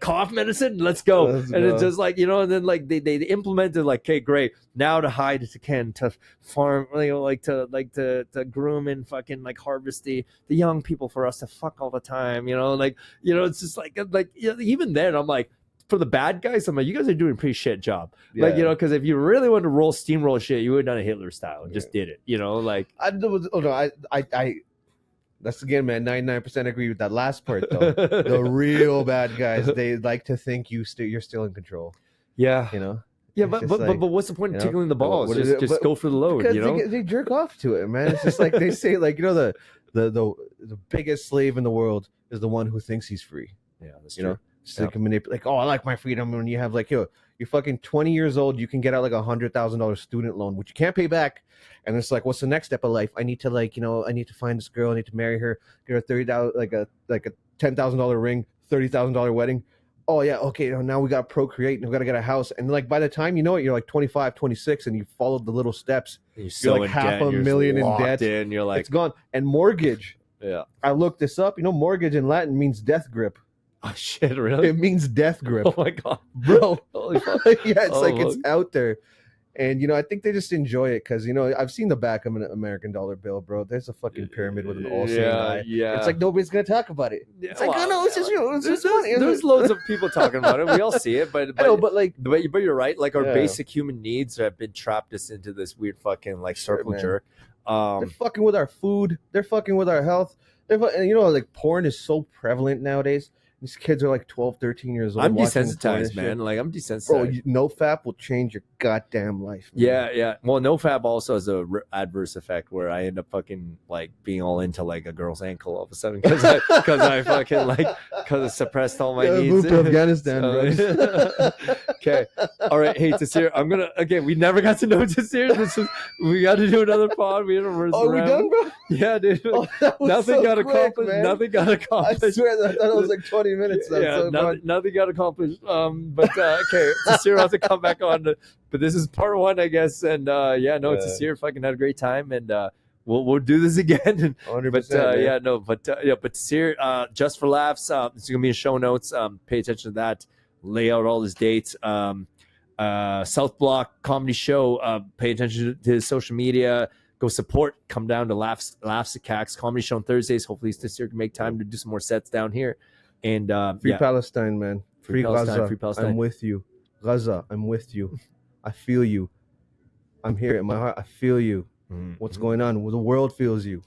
cough medicine, let's go. It's just like, and then like they implemented like, okay, great, now to hide it again, to farm, to groom and fucking like harvest the young people for us to fuck all the time, it's just like even then I'm like, for the bad guys, I'm like, you guys are doing a pretty shit job. Yeah. Like, because if you really wanted to steamroll shit, you would have done a Hitler style and just did it, like. I that's again, man, 99% agree with that last part, though. The real bad guys, they like to think you're still in control. Yeah. Yeah, but what's the point of tickling the balls? Just go for the load, because they jerk off to it, man. It's just like they say, like, the biggest slave in the world is the one who thinks he's free. Yeah, that's true. So they can manipulate, like, oh, I like my freedom. When you have like, you're fucking 20 years old, you can get out like $100,000 student loan, which you can't pay back. And it's like, what's the next step of life? I need to I need to find this girl. I need to marry her. Get her $30, like a $10,000 ring, $30,000 wedding. Oh yeah, okay. Now we got to procreate and we got to get a house. And like by the time you know it, you're like 25, 26, and you followed the little steps. You're like $500,000 in debt. You're like, it's gone. And mortgage. Yeah. I looked this up. Mortgage in Latin means death grip. Oh shit! Really? It means death grip. Oh my god, bro! Holy fuck! Yeah, it's it's out there, and I think they just enjoy it because I've seen the back of an American dollar bill, bro. There's a fucking pyramid with an all-seeing eye. Yeah, it's like nobody's gonna talk about it. It's like, oh no, it's just it's just funny. There's loads of people talking about it. We all see it, but you're right. Like our basic human needs have been trapped us into this weird fucking like circle jerk. They're fucking with our food. They're fucking with our health. Like porn is so prevalent nowadays. These kids are like 12, 13 years old. I'm desensitized, man. Like, I'm desensitized. Bro, NoFap will change your goddamn life, man. Yeah. Well, NoFap also has a adverse effect where I end up fucking, like, being all into, like, a girl's ankle all of a sudden because I fucking, like, because I suppressed all my needs. Moved to Afghanistan, bro. Okay. All right. Hey, Tehseer, I'm going to, again, we never got to know Tehseer. We got to do another pod. We we done, bro? Yeah, dude. Nothing got accomplished. Man. Nothing got accomplished. I swear that it was like 20 minutes. Nothing got accomplished. But okay, Tehseer will have to come back on. But this is part one, I guess. And Tehseer fucking had a great time, and we'll do this again. 100%, but Tehseer, just for laughs, it's gonna be in show notes. Pay attention to that. Lay out all his dates. South Block comedy show. Pay attention to his social media. Go support. Come down to Laughs at Kaks comedy show on Thursdays. Hopefully, Tehseer can make time to do some more sets down here. And free Palestine, man. Free Gaza. Free Palestine. I'm with you. Gaza, I'm with you. I feel you. I'm here in my heart. I feel you. Mm-hmm. What's going on? Well, the world feels you.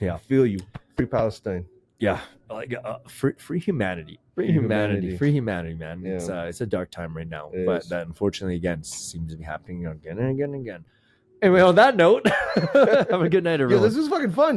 Yeah. I feel you. Free Palestine. Yeah. Like free humanity. Free humanity, man. Yeah. It's a dark time right now. But that unfortunately again seems to be happening again and again and again. Anyway, on that note, have a good night, everyone. This was fucking fun.